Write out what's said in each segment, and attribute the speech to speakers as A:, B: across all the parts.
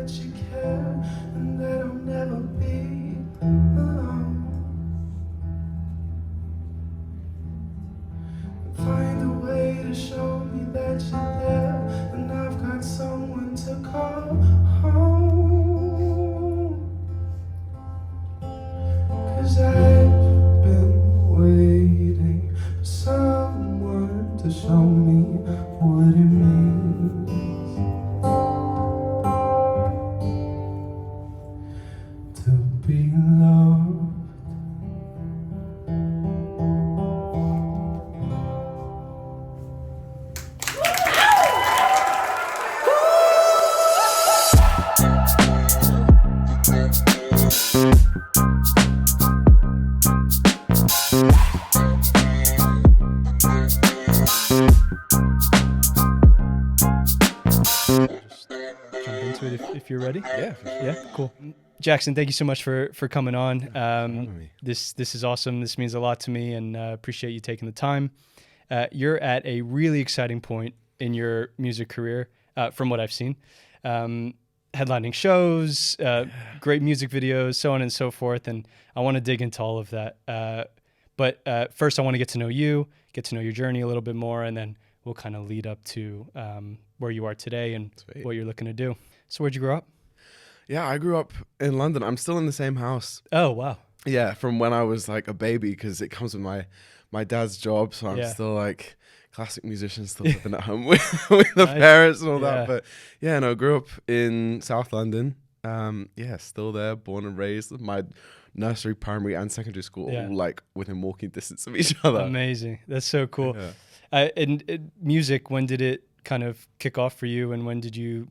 A: that you care and that I'll never be alone. Find a way to show me that you're there, and I've got someone to call home. 'Cause I've been waiting for someone to show me what it means to be loved.
B: Jump into it if you're ready.
C: Yeah.
B: Yeah, cool. Jackson, thank you so much for coming on.
C: having me.
B: This is awesome. This means a lot to me, and appreciate you taking the time. You're at a really exciting point in your music career, from what I've seen. Headlining shows, great music videos, so on and so forth. And I want to dig into all of that. But first, I want to get to know you, get to know your journey a little bit more, and then we'll kind of lead up to where you are today and
C: Sweet.
B: what you're looking to do. So where'd you grow up?
C: Yeah, I grew up in London. I'm still in the same house.
B: Oh, wow.
C: Yeah, from when I was like a baby, because it comes with my dad's job. So I'm
B: Yeah.
C: still like classic musician, still living at home with the
B: Nice.
C: parents and all
B: Yeah.
C: that. But yeah, no, grew up in South London. Yeah, still there, born and raised. My nursery, primary, and secondary school
B: Yeah.
C: all like within walking distance of each other.
B: Amazing. That's so cool.
C: Yeah.
B: And music, when did it kind of kick off for you, and when did you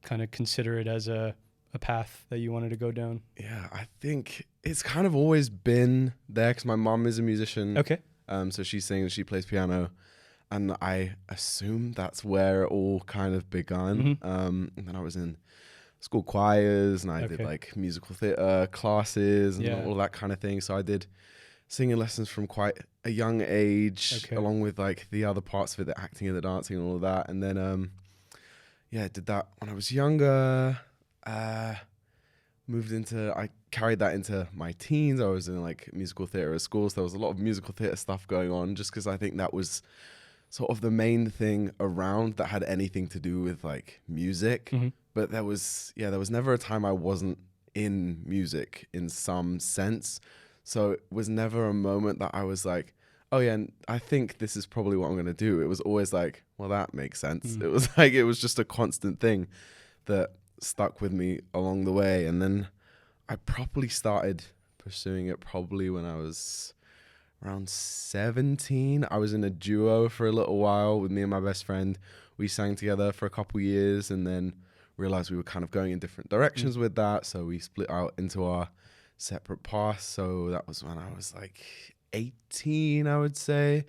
B: kind of consider it as a path that you wanted to go down?
C: Yeah, I think it's kind of always been there because my mom is a musician.
B: Okay.
C: So she sings, she plays piano, and I assume that's where it all kind of begun. And then I was in school choirs, and I did
B: Okay.
C: like musical theater classes and
B: Yeah.
C: all that kind of thing. So I did singing lessons from quite a young age,
B: Okay.
C: along with like the other parts of it, the acting and the dancing and all of that. And then, yeah, did that when I was younger. I carried that into my teens. I was in like musical theater at school, so there was a lot of musical theater stuff going on, just because I think that was sort of the main thing around that had anything to do with like music.
B: Mhm.
C: But there was never a time I wasn't in music in some sense. So it was never a moment that I was like, oh yeah, and I think this is probably what I'm going to do. It was always like, well, that makes sense. It was like, it was just a constant thing that stuck with me along the way. And then I properly started pursuing it probably when I was around 17. I was in a duo for a little while with me and my best friend. We sang together for a couple years and then realized we were kind of going in different directions with that. So we split out into our separate paths. So that was when I was like 18, I would say.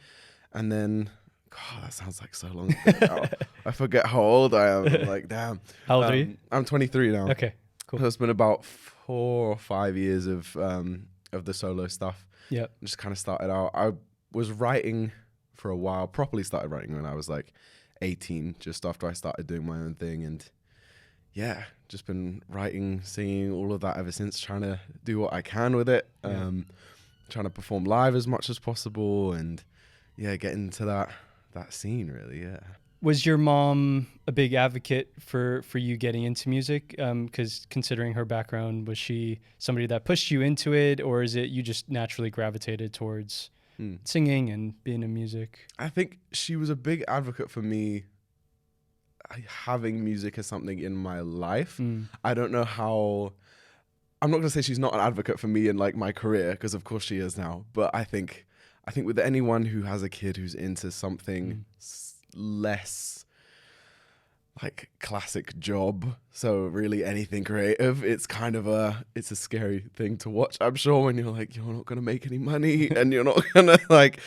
C: And then, God, that sounds like so long ago now. I forget how old I am. I'm like, damn.
B: How old are you?
C: I'm 23 now.
B: Okay, cool.
C: So it's been about 4 or 5 years of the solo stuff.
B: Yep.
C: Just kind of started out. I was writing for a while, properly started writing when I was like 18, just after I started doing my own thing. And yeah, just been writing, singing, all of that ever since, trying to do what I can with it. Trying to perform live as much as possible and yeah, get into that scene really, yeah.
B: Was your mom a big advocate for you getting into music? Because considering her background, was she somebody that pushed you into it, or is it you just naturally gravitated towards singing and being in music?
C: I think she was a big advocate for me having music as something in my life. I don't know how. I'm not going to say she's not an advocate for me in like my career, because of course she is now. But I think with anyone who has a kid who's into something less like classic job, so really anything creative, it's kind of it's a scary thing to watch, I'm sure, when you're like, you're not going to make any money and you're not going to like.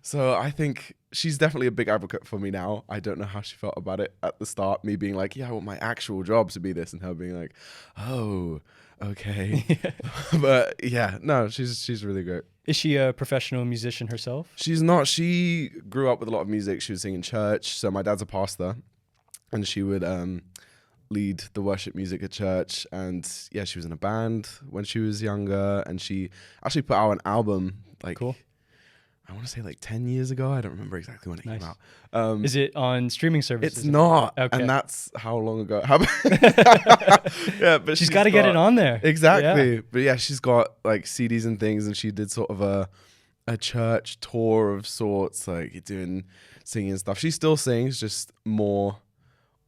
C: So I think she's definitely a big advocate for me now. I don't know how she felt about it at the start, me being like, yeah, I want my actual job to be this, and her being like, oh, okay. But yeah, no, she's really great.
B: Is she a professional musician herself?
C: She's not. She grew up with a lot of music. She would sing in church. So my dad's a pastor, and she would lead the worship music at church, and yeah, she was in a band when she was younger, and she actually put out an album like
B: Cool.
C: I want to say like 10 years ago. I don't remember exactly when it
B: Nice.
C: came out.
B: Is it on streaming services?
C: It's not,
B: Okay.
C: and that's how long ago it happened. Yeah, but
B: she's got to get it on there.
C: Exactly.
B: Yeah.
C: But yeah, she's got like CDs and things, and she did sort of a church tour of sorts, like doing singing and stuff. She still sings, just more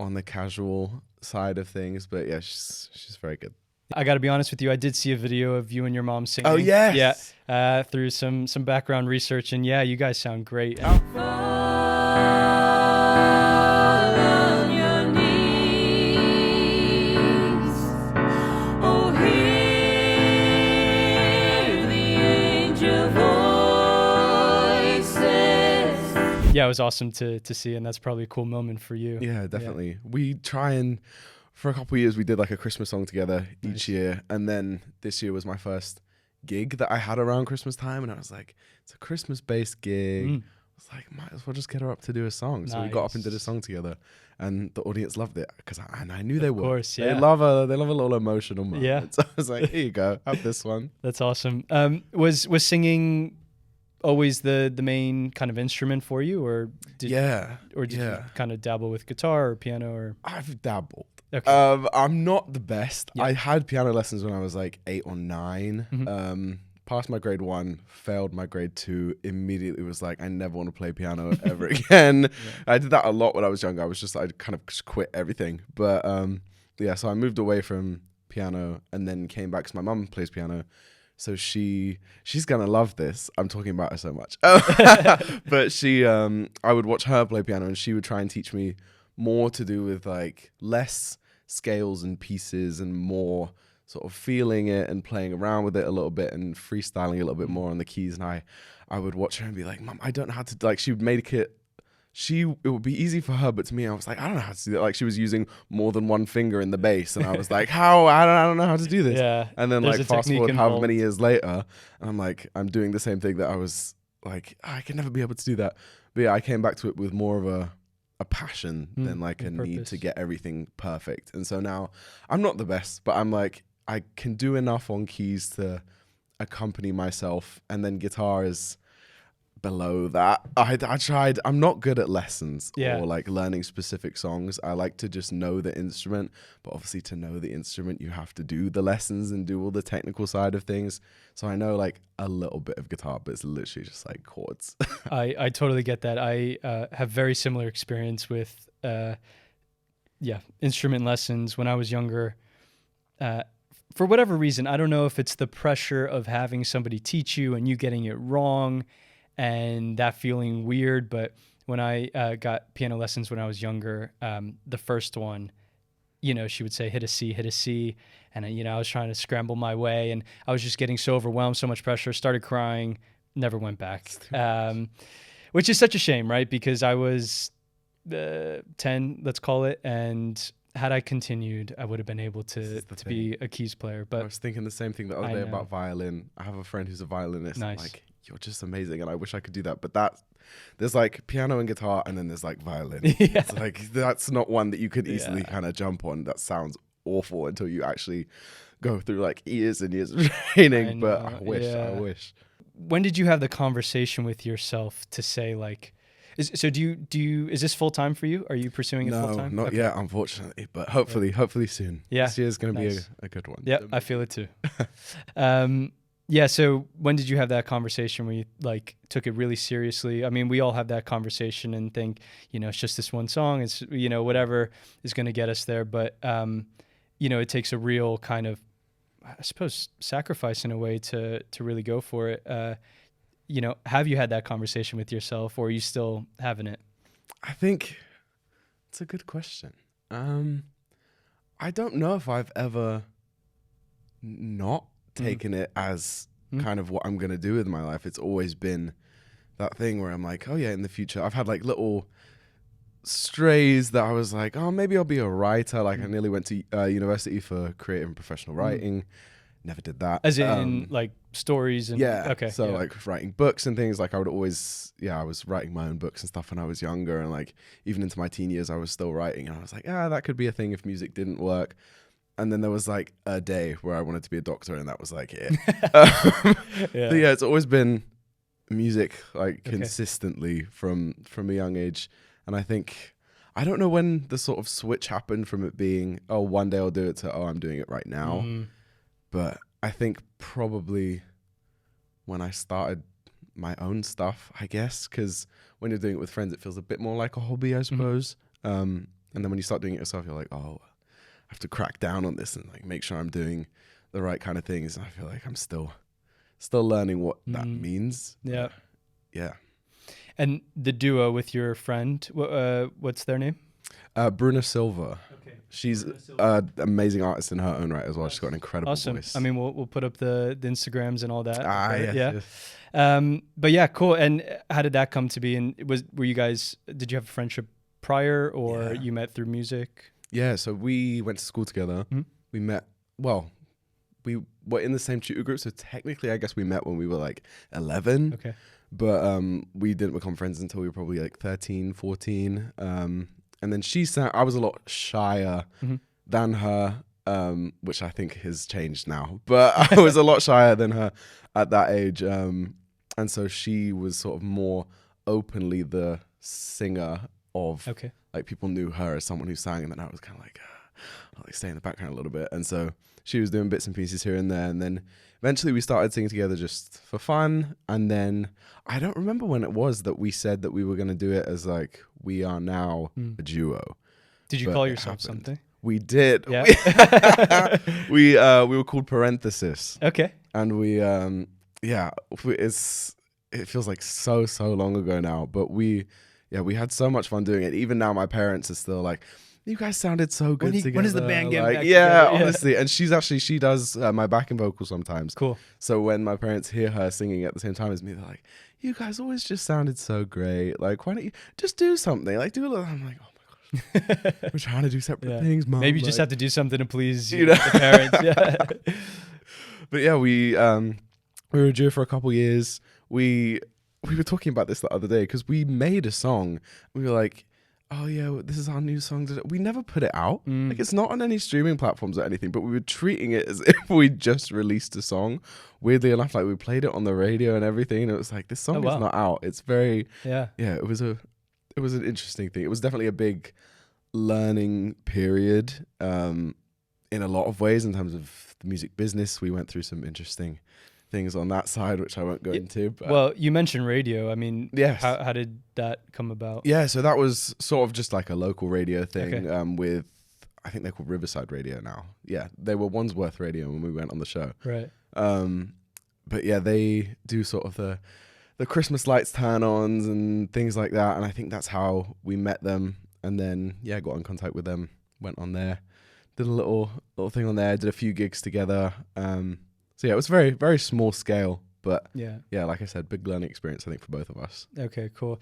C: on the casual side of things. But yeah, she's very good.
B: I got to be honest with you. I did see a video of you and your mom singing.
C: Oh yes.
B: Yeah. Through some background research, and yeah, you guys sound great. Yeah, it was awesome to see, and that's probably a cool moment for you.
C: Yeah, definitely. We try and, for a couple of years, we did like a Christmas song together each year. And then this year was my first gig that I had around Christmas time. And I was like, it's a Christmas-based gig. I was like, might as well just get her up to do a song. So we got up and did a song together. And the audience loved it, because I knew they would. Of
B: course, yeah.
C: They love a little emotional moment.
B: Yeah.
C: So I was like, here you go, have this one.
B: That's awesome. Was singing always the main kind of instrument for you, or did you kind of dabble with guitar or piano? Or
C: I've dabbled.
B: Okay.
C: I'm not the best.
B: Yeah.
C: I had piano lessons when I was like 8 or 9. Passed my grade 1, failed my grade 2. Immediately was like, I never want to play piano ever again. I did that a lot when I was younger. I kind of just quit everything. But yeah, so I moved away from piano and then came back because my mum plays piano. So she's gonna love this. I'm talking about her so much. But I would watch her play piano, and she would try and teach me more to do with like less scales and pieces and more sort of feeling it and playing around with it a little bit and freestyling a little bit more on the keys. And I would watch her and be like, Mom, I don't know how to, like, she would make it. It would be easy for her, but to me, I was like, I don't know how to do that. Like, she was using more than one finger in the bass, and I was like, how? I don't know how to do this.
B: Yeah.
C: And then
B: There's
C: like
B: a
C: fast
B: technique
C: forward however
B: involved.
C: many years later, and I'm like, I'm doing the same thing that I was like, I can never be able to do that. But yeah, I came back to it with more of a passion than like a need
B: purpose.
C: to get everything perfect. And so now I'm not the best, but I'm like, I can do enough on keys to accompany myself, and then guitar is below that. I tried. I'm not good at lessons or like learning specific songs. I like to just know the instrument, but obviously to know the instrument, you have to do the lessons and do all the technical side of things. So I know like a little bit of guitar, but it's literally just like chords.
B: I totally get that. I have very similar experience with instrument lessons when I was younger. For whatever reason, I don't know if it's the pressure of having somebody teach you and you getting it wrong and that feeling weird. But when I got piano lessons when I was younger, the first one, she would say, hit a C. And, I was trying to scramble my way, and I was just getting so overwhelmed, so much pressure, started crying, never went back. Which is such a shame, right? Because I was 10, let's call it, and had I continued, I would have been able to be a keys player. But
C: I was thinking the same thing the other day about violin. I have a friend who's a violinist.
B: Nice.
C: Like, you're just amazing, and I wish I could do that. But there's like piano and guitar, and then there's like violin. It's like, that's not one that you could easily kind of jump on. That sounds awful until you actually go through like years and years of training. But I wish.
B: When did you have the conversation with yourself to say like, is this full time for you? Are you pursuing it full time?
C: No, not yet, unfortunately, but hopefully soon.
B: Yeah.
C: This year's going to be a good one.
B: Yeah, I feel it too. So when did you have that conversation where you like took it really seriously? I mean, we all have that conversation and think, it's just this one song. It's, whatever is going to get us there. But, it takes a real kind of, I suppose, sacrifice in a way to really go for it. Have you had that conversation with yourself, or are you still having it?
C: I think it's a good question. I don't know if I've ever not taken it as kind of what I'm going to do with my life. It's always been that thing where I'm like, oh yeah, in the future. I've had like little strays that I was like, oh, maybe I'll be a writer. Like I nearly went to university for creative and professional writing. never did that.
B: As in like stories and
C: yeah.
B: okay.
C: So
B: yeah.
C: like writing books and things, like I would always, I was writing my own books and stuff when I was younger, and like even into my teen years I was still writing, and I was like, that could be a thing if music didn't work. And then there was like a day where I wanted to be a doctor, and that was like it.
B: Yeah.
C: But yeah, it's always been music, like consistently from a young age. And I think, I don't know when the sort of switch happened from it being, oh, one day I'll do it, to, oh, I'm doing it right now.
B: Mhm.
C: But I think probably when I started my own stuff, I guess, because when you're doing it with friends, it feels a bit more like a hobby, I suppose. And then when you start doing it yourself, you're like, oh, I have to crack down on this and like make sure I'm doing the right kind of things. And I feel like I'm still learning what that means.
B: Yeah.
C: Yeah.
B: And the duo with your friend, what's their name?
C: Bruna Silva.
B: Okay.
C: She's an amazing artist in her own right as well. She's got an incredible voice.
B: I mean, we'll put up the Instagrams and all that.
C: Yes.
B: But yeah, cool. And how did that come to be? And were you guys? Did you have a friendship prior, or you met through music?
C: Yeah. So we went to school together.
B: Mm-hmm.
C: We met. Well, we were in the same tutor group, so technically, I guess we met when we were like 11.
B: Okay.
C: But we didn't become friends until we were probably like 13, 14. And then I was a lot shyer than her, which I think has changed now. But I was a lot shyer than her at that age. And so she was sort of more openly the singer of, like people knew her as someone who sang. And then I was kind of like, stay in the background a little bit. And so she was doing bits and pieces here and there. And then eventually we started singing together just for fun. And then I don't remember when it was that we said that we were going to do it as like, we are now a duo.
B: Did you call yourself something?
C: We did.
B: Yeah.
C: We were called Parenthesis.
B: Okay.
C: And we, it feels like so long ago now, but we had so much fun doing it. Even now my parents are still like, you guys sounded so good together.
B: When is the band getting back
C: together?
B: together?
C: Honestly. And she does my backing vocals sometimes.
B: Cool.
C: So when my parents hear her singing at the same time as me, they're like, you guys always just sounded so great. Like, why don't you just do something? Like, do a little. I'm like, oh my gosh. We're trying to do separate things, Mom.
B: Maybe you just have to do something to please the parents. Yeah.
C: But yeah, we were a duo for a couple years. We were talking about this the other day because we made a song. We were like, oh yeah, this is our new song. We never put it out. Like, it's not on any streaming platforms or anything, but we were treating it as if we just released a song. Weirdly enough, like we played it on the radio and everything, and it was like, this song is not out. It's very it was an interesting thing. It was definitely a big learning period in a lot of ways in terms of the music business. We went through some interesting things on that side, which I won't go into. But
B: well, you mentioned radio. I mean,
C: yes.
B: How did that come about?
C: Yeah, so that was sort of just like a local radio thing with, I think they're called Riverside Radio now. Yeah, they were Wandsworth Radio when we went on the show.
B: Right.
C: But yeah, they do sort of the Christmas lights turn-ons and things like that, and I think that's how we met them. And then got in contact with them, went on there, did a little thing on there, did a few gigs together. So yeah, it was very, very small scale, but like I said, big learning experience, I think, for both of us.
B: Okay, cool.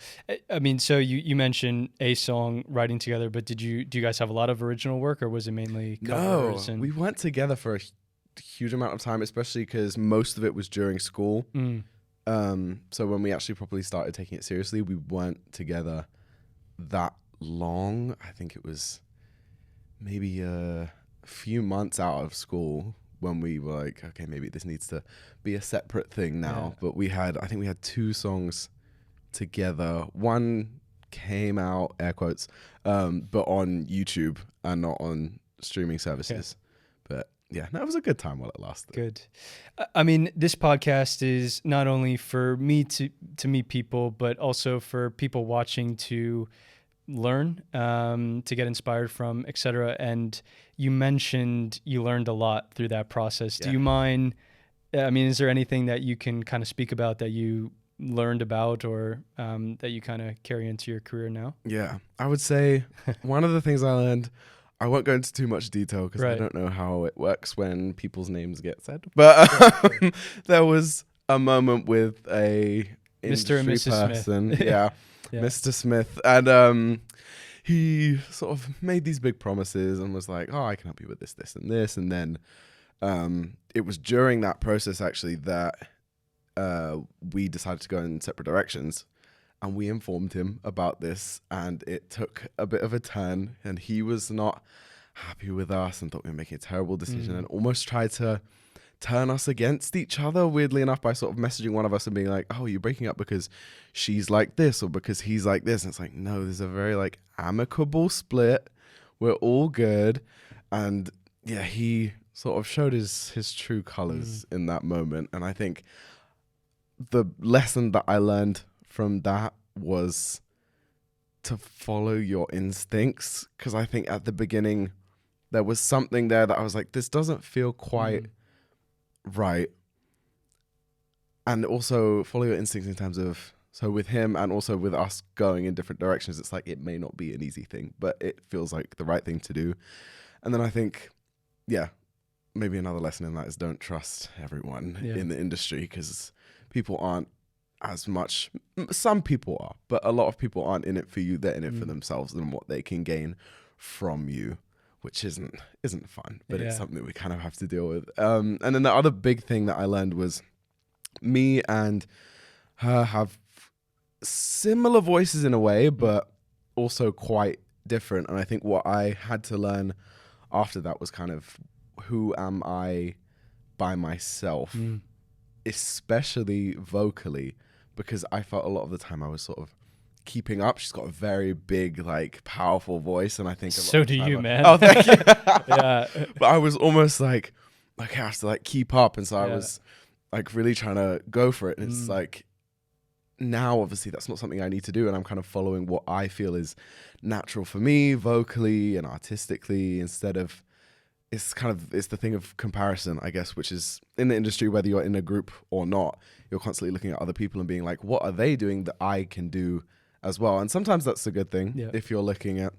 B: I mean, so you mentioned a song writing together, but do you guys have a lot of original work, or was it mainly covers?
C: No, we went together for a huge amount of time, especially because most of it was during school. So when we actually properly started taking it seriously, we weren't together that long. I think it was maybe a few months out of school when we were like, okay, maybe this needs to be a separate thing now. But I think we had 2 songs together. One came out, air quotes, but on YouTube and not on streaming services. But yeah, that was a good time while it lasted.
B: Good. I mean, this podcast is not only for me to meet people, but also for people watching to learn, to get inspired from, etc. And you mentioned you learned a lot through that process. Do you mind, I mean, is there anything that you can kind of speak about that you learned about, or that you kind of carry into your career now? Yeah,
C: I would say one of the things I learned, I won't go into too much detail because I don't know how it works when people's names get said, but there was a moment with a
B: Mr. and Mrs.
C: person,
B: Smith.
C: Mr. Smith, and he sort of made these big promises and was like, oh, I can help you with this, this, and this, and then it was during that process actually that we decided to go in separate directions, and we informed him about this, and it took a bit of a turn, and he was not happy with us and thought we were making a terrible decision and almost tried to turn us against each other, weirdly enough, by sort of messaging one of us and being like, oh, you're breaking up because she's like this or because he's like this. And it's like, no, there's a very like amicable split. We're all good. And yeah, he sort of showed his true colors in that moment. And I think the lesson that I learned from that was to follow your instincts. Because I think at the beginning, there was something there that I was like, this doesn't feel quite right. And also follow your instincts in terms of, so with him and also with us going in different directions, it's like it may not be an easy thing, but it feels like the right thing to do. And then I think, yeah, maybe another lesson in that is don't trust everyone in the industry, because people aren't as much, some people are, but a lot of people aren't in it for you. They're in it for themselves and what they can gain from you, which isn't fun, but it's something that we kind of have to deal with. And then the other big thing that I learned was me and her have similar voices in a way, but also quite different. And I think what I had to learn after that was kind of, who am I by myself, especially vocally, because I felt a lot of the time I was sort of keeping up. She's got a very big, like, powerful voice, and I think
B: so do you, man.
C: Oh, thank you.
B: Yeah,
C: but I was almost like I have to like keep up, and so I was like really trying to go for it. And it's like, now obviously that's not something I need to do, and I'm kind of following what I feel is natural for me vocally and artistically, instead of, it's the thing of comparison, I guess, which is in the industry, whether you're in a group or not, you're constantly looking at other people and being like, what are they doing that I can do as well? And sometimes that's a good thing if you're looking at,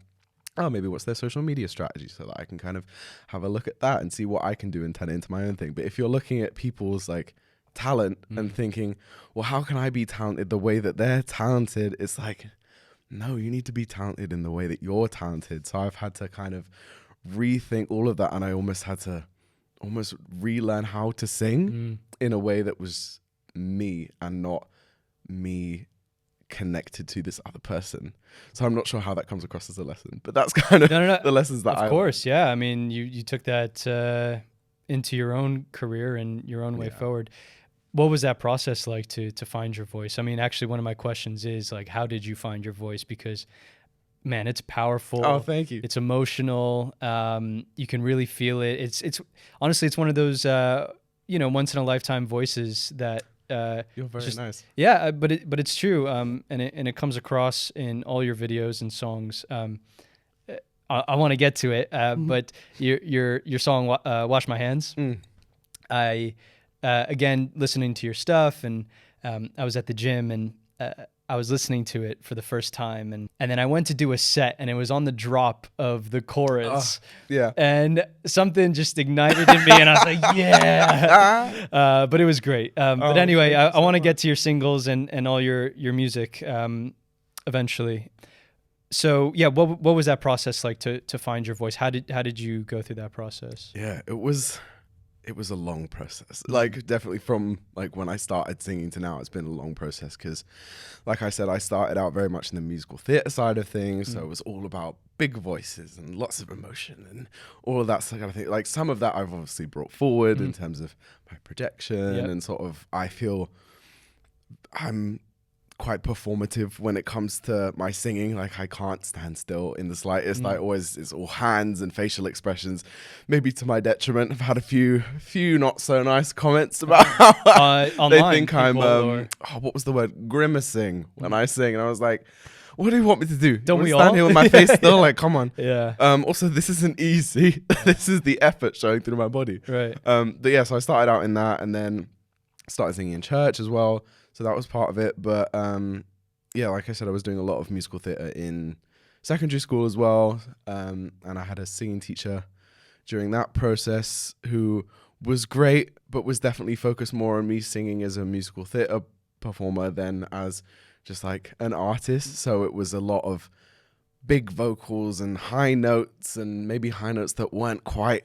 C: oh, maybe what's their social media strategy, so that I can kind of have a look at that and see what I can do and turn it into my own thing. But if you're looking at people's like talent and thinking, well, how can I be talented the way that they're talented? It's like, no, you need to be talented in the way that you're talented. So I've had to kind of rethink all of that, and I almost had to relearn how to sing in a way that was me and not me connected to this other person. So I'm not sure how that comes across as a lesson, but that's kind of the lessons that
B: of course, yeah. I mean, you took that into your own career and your own way forward. What was that process like to find your voice? I mean, actually, one of my questions is like, how did you find your voice? Because, man, it's powerful.
C: Oh, thank you.
B: It's emotional. You can really feel it. It's honestly, it's one of those once in a lifetime voices that
C: you're very nice.
B: Yeah, but it's true. And it comes across in all your videos and songs. I want to get to it, but your song "Wash My Hands," I again listening to your stuff, and I was at the gym and I was listening to it for the first time, and then I went to do a set, and it was on the drop of the chorus, and something just ignited in me, and I was like, yeah, but it was great. But anyway, I want to get to your singles and all your music eventually. So yeah, what was that process like to find your voice? How did you go through that process?
C: Yeah, it was a long process. Like, definitely from like when I started singing to now, it's been a long process, because like I said, I started out very much in the musical theatre side of things. So it was all about big voices and lots of emotion and all of that kind of thing. Like, some of that I've obviously brought forward in terms of my projection and sort of, I feel I'm quite performative when it comes to my singing. Like, I can't stand still in the slightest. I always, it's all hands and facial expressions, maybe to my detriment. I've had a few not so nice comments about how they think I'm what was the word, grimacing when I sing, and I was like, what do you want me to do?
B: Don't we
C: stand
B: all?
C: here with my face still? Like, come on.
B: Yeah.
C: Also, this isn't easy. This is the effort showing through my body.
B: Right.
C: But yeah, so I started out in that, and then started singing in church as well. So that was part of it. But yeah, like I said, I was doing a lot of musical theatre in secondary school as well. And I had a singing teacher during that process who was great, but was definitely focused more on me singing as a musical theatre performer than as just like an artist. So it was a lot of big vocals and high notes, and maybe high notes that weren't quite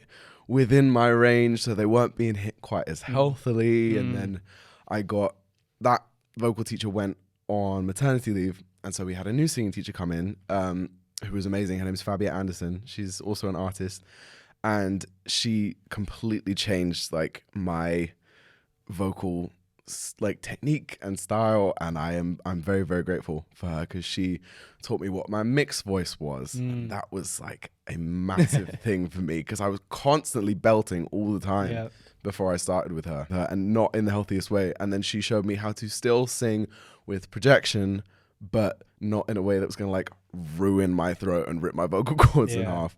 C: within my range, so they weren't being hit quite as healthily. And then I got that vocal teacher went on maternity leave, and so we had a new singing teacher come in, who was amazing. Her name's Fabia Anderson. She's also an artist, and she completely changed like my vocal like technique and style, and I'm very, very grateful for her, because she taught me what my mixed voice was. And that was like a massive thing for me, because I was constantly belting all the time before I started with her, and not in the healthiest way. And then she showed me how to still sing with projection, but not in a way that was gonna like ruin my throat and rip my vocal cords in half.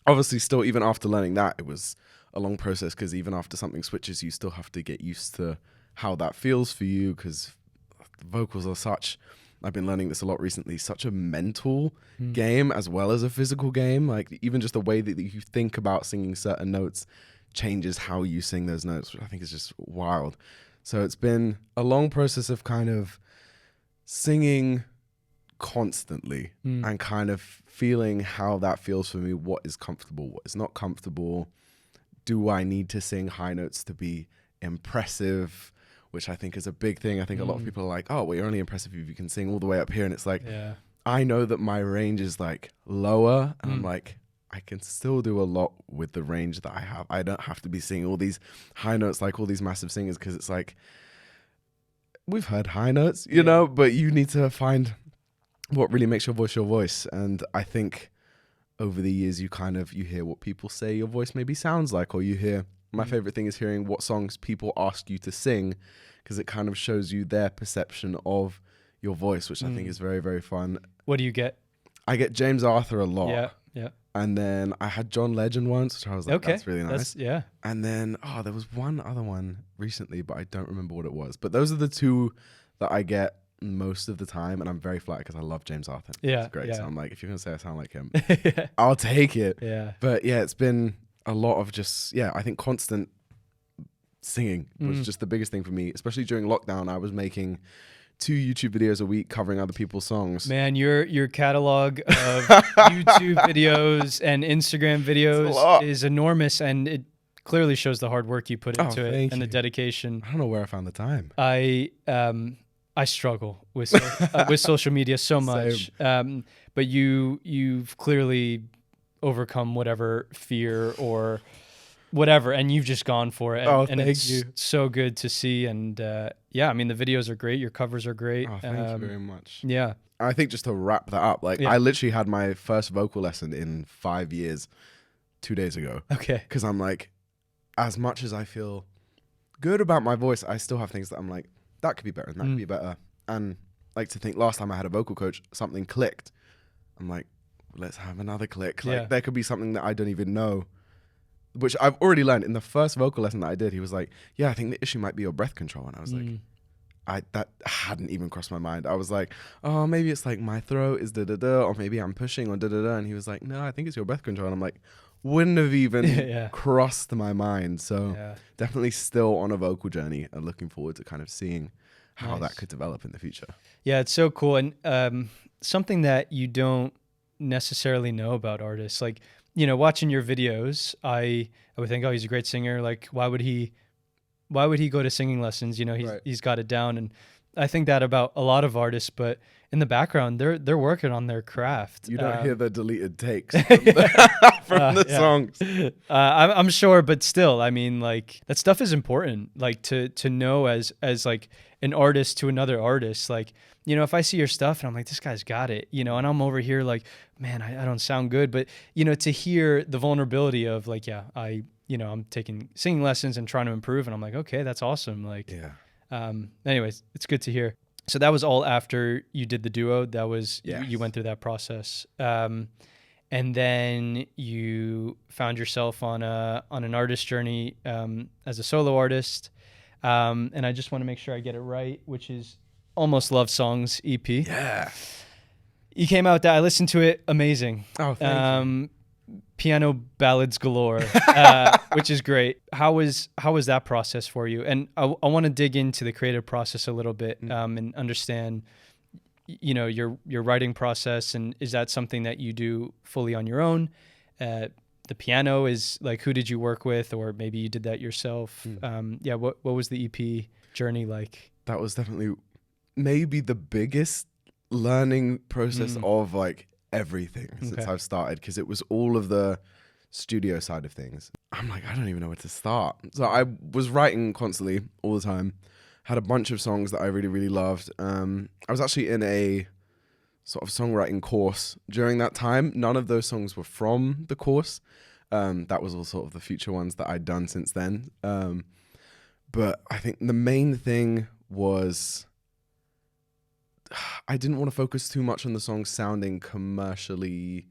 C: Obviously still, even after learning that, it was a long process, because even after something switches, you still have to get used to how that feels for you, because vocals are such, I've been learning this a lot recently, such a mental game as well as a physical game. Like even just the way that you think about singing certain notes changes how you sing those notes, which I think is just wild. So it's been a long process of kind of singing constantly and kind of feeling how that feels for me, what is comfortable, what is not comfortable. Do I need to sing high notes to be impressive? Which I think is a big thing. I think a lot of people are like, oh, well, you're only impressive if you can sing all the way up here. And it's like, I know that my range is like lower, and I'm like, I can still do a lot with the range that I have. I don't have to be singing all these high notes like all these massive singers, because it's like, we've heard high notes, you know, but you need to find what really makes your voice. And I think over the years, you hear what people say your voice maybe sounds like, or you hear, my favorite thing is hearing what songs people ask you to sing, because it kind of shows you their perception of your voice, which I think is very, very fun.
B: What do you get?
C: I get James Arthur a lot.
B: Yeah.
C: And then I had John Legend once, which I was like, that's really nice.
B: Yeah.
C: And then, there was one other one recently, but I don't remember what it was. But those are the two that I get most of the time, and I'm very flattered because I love James Arthur.
B: Yeah,
C: it's great.
B: yeah.
C: So I'm like, if you're gonna say I sound like him, I'll take it.
B: Yeah.
C: But yeah, it's been a lot of just I think constant singing was just the biggest thing for me, especially during lockdown. I was making 2 YouTube videos a week covering other people's songs.
B: Man, your catalog of YouTube videos and Instagram videos is enormous, and it clearly shows the hard work you put into it and the dedication.
C: I don't know where I found the time.
B: I struggle with with social media so much, but you've clearly overcome whatever fear or whatever, and you've just gone for it. And it's so good to see. And I mean, the videos are great. Your covers are great.
C: Oh, thank you very much.
B: Yeah.
C: I think just to wrap that up, I literally had my first vocal lesson in 5 years 2 days ago.
B: Okay.
C: Because I'm like, as much as I feel good about my voice, I still have things that I'm like, that could be better and that could be better. And like to think last time I had a vocal coach, something clicked. I'm like, let's have another click. Like there could be something that I don't even know, which I've already learned. In the first vocal lesson that I did, he was like, yeah, I think the issue might be your breath control. And I was like, that hadn't even crossed my mind. I was like, oh, maybe it's like my throat is da-da-da, or maybe I'm pushing or da-da-da. And he was like, no, I think it's your breath control. And I'm like, wouldn't have even crossed my mind. So definitely still on a vocal journey and looking forward to kind of seeing how that could develop in the future. Yeah,
B: it's so cool. And something that you don't necessarily know about artists, like, you know, watching your videos, I would think, oh, he's a great singer. Like, why would he go to singing lessons? You know, he's got it down. And I think that about a lot of artists, but in the background, they're working on their craft.
C: You don't hear the deleted takes from the songs.
B: I'm sure, but still, I mean, like, that stuff is important. Like to know as like an artist to another artist, like, you know, if I see your stuff and I'm like, this guy's got it, you know, and I'm over here like, man, I don't sound good, but you know, to hear the vulnerability of like, I'm taking singing lessons and trying to improve, and I'm like, okay, that's awesome. Like, anyways, it's good to hear. So that was all after you did the duo. That was, you went through that process. And then you found yourself on an artist journey as a solo artist. And I just want to make sure I get it right, which is Almost Love Songs EP.
C: Yeah.
B: You came out that I listened to it. Amazing.
C: Oh, thank you.
B: Piano ballads galore, which is great. How was that process for you? And I want to dig into the creative process a little bit and understand, you know, your writing process. And is that something that you do fully on your own? the piano is like, who did you work with, or maybe you did that yourself? Yeah. What was the EP journey like?
C: That was definitely maybe the biggest learning process of like everything since I've started, because it was all of the studio side of things. I'm like, I don't even know where to start. So I was writing constantly all the time, had a bunch of songs that I really, really loved. I was actually in a sort of songwriting course during that time. None of those songs were from the course. That was all sort of the future ones that I'd done since then. But I think the main thing was I didn't want to focus too much on the songs sounding commercially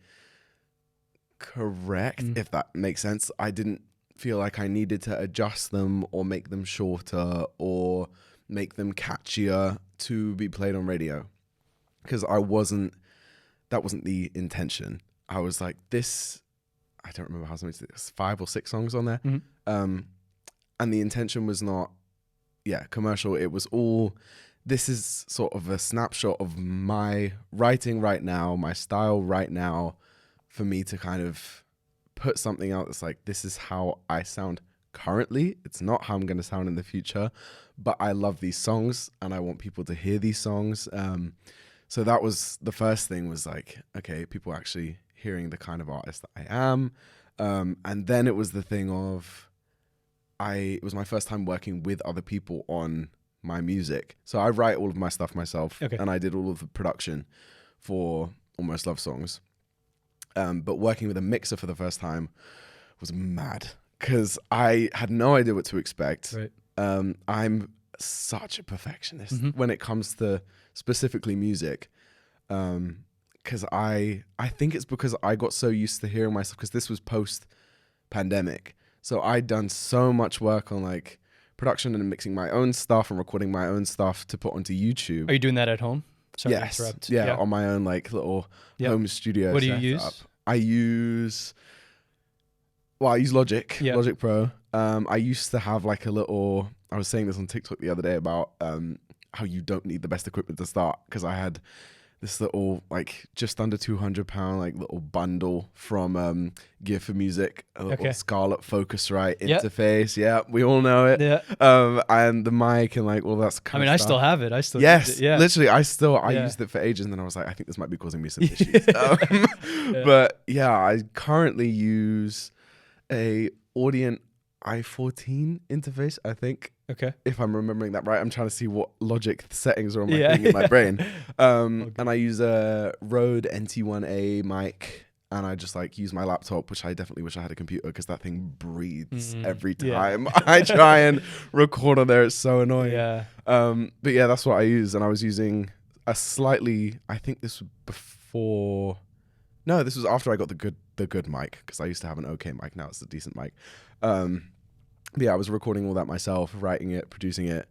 C: correct, if that makes sense. I didn't feel like I needed to adjust them or make them shorter or make them catchier to be played on radio, because that wasn't the intention. I was like, I don't remember how many, 5 or 6 songs on there. And the intention was not, commercial. It was all, this is sort of a snapshot of my writing right now, my style right now, for me to kind of put something out that's like, this is how I sound currently. It's not how I'm going to sound in the future, but I love these songs and I want people to hear these songs. So that was the first thing, was like, okay, people actually hearing the kind of artist that I am. And then it was the thing of, it was my first time working with other people on my music. So I write all of my stuff myself, and I did all of the production for Almost Love Songs. But working with a mixer for the first time was mad, because I had no idea what to expect.
B: Right.
C: I'm such a perfectionist when it comes to specifically music. Because I think it's because I got so used to hearing myself, because this was post-pandemic. So I'd done so much work on like production and mixing my own stuff and recording my own stuff to put onto YouTube.
B: Are you doing that at home? Sorry
C: Yes.
B: to interrupt.
C: Yeah, on my own like little home studio.
B: What do you
C: setup.
B: use?
C: I use Logic, Logic Pro. I used to have like a little, I was saying this on TikTok the other day about how you don't need the best equipment to start, because I had this little like just under £200 like little bundle from Gear for Music, a little Scarlett Focusrite interface. Yeah, we all know it. Yeah. And the mic and like all that kind of stuff.
B: I still have it. I still
C: use it.
B: Yeah.
C: Literally, I used it for ages, and then I was like, I think this might be causing me some issues. But yeah, I currently use a Audient i14 interface, I think.
B: Okay.
C: If I'm remembering that right, I'm trying to see what Logic settings are on my thing in my brain. And I use a Rode NT1A mic, and I just like use my laptop, which I definitely wish I had a computer, because that thing breathes every time I try and record on there. It's so annoying. Yeah. But yeah, that's what I use. And I was using a slightly, I think this was before, no, this was after I got the good mic, because I used to have an okay mic. Now it's a decent mic. But yeah, I was recording all that myself, writing it, producing it.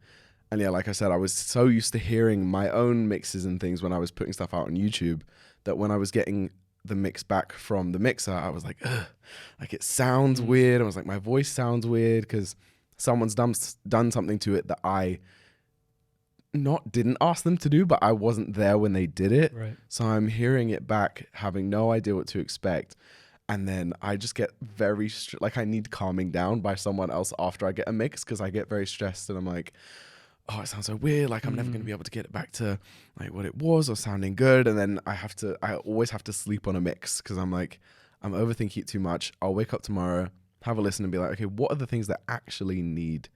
C: And yeah, like I said, I was so used to hearing my own mixes and things when I was putting stuff out on YouTube, that when I was getting the mix back from the mixer, I was like, ugh, like it sounds weird. I was like, my voice sounds weird because someone's done something to it that I didn't ask them to do, but I wasn't there when they did it.
B: Right.
C: So I'm hearing it back, having no idea what to expect. And then I just get very, like I need calming down by someone else after I get a mix, because I get very stressed and I'm like, oh, it sounds so weird. Like I'm never going to be able to get it back to like what it was or sounding good. And then I always have to sleep on a mix, because I'm like, I'm overthinking it too much. I'll wake up tomorrow, have a listen and be like, okay, what are the things that actually need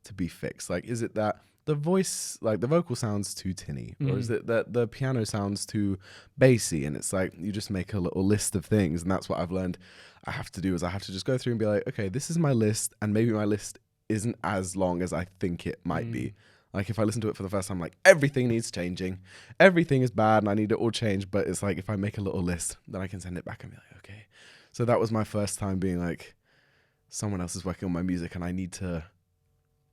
C: to be fixed? Like, is it that the voice, like the vocal sounds too tinny, or is it that the piano sounds too bassy? And it's like, you just make a little list of things. And that's what I've learned I have to do, is I have to just go through and be like, okay, this is my list. And maybe my list isn't as long as I think it might be. Like if I listen to it for the first time, like everything needs changing. Everything is bad and I need it all changed. But it's like, if I make a little list, then I can send it back and be like, okay. So that was my first time being like, someone else is working on my music and I need to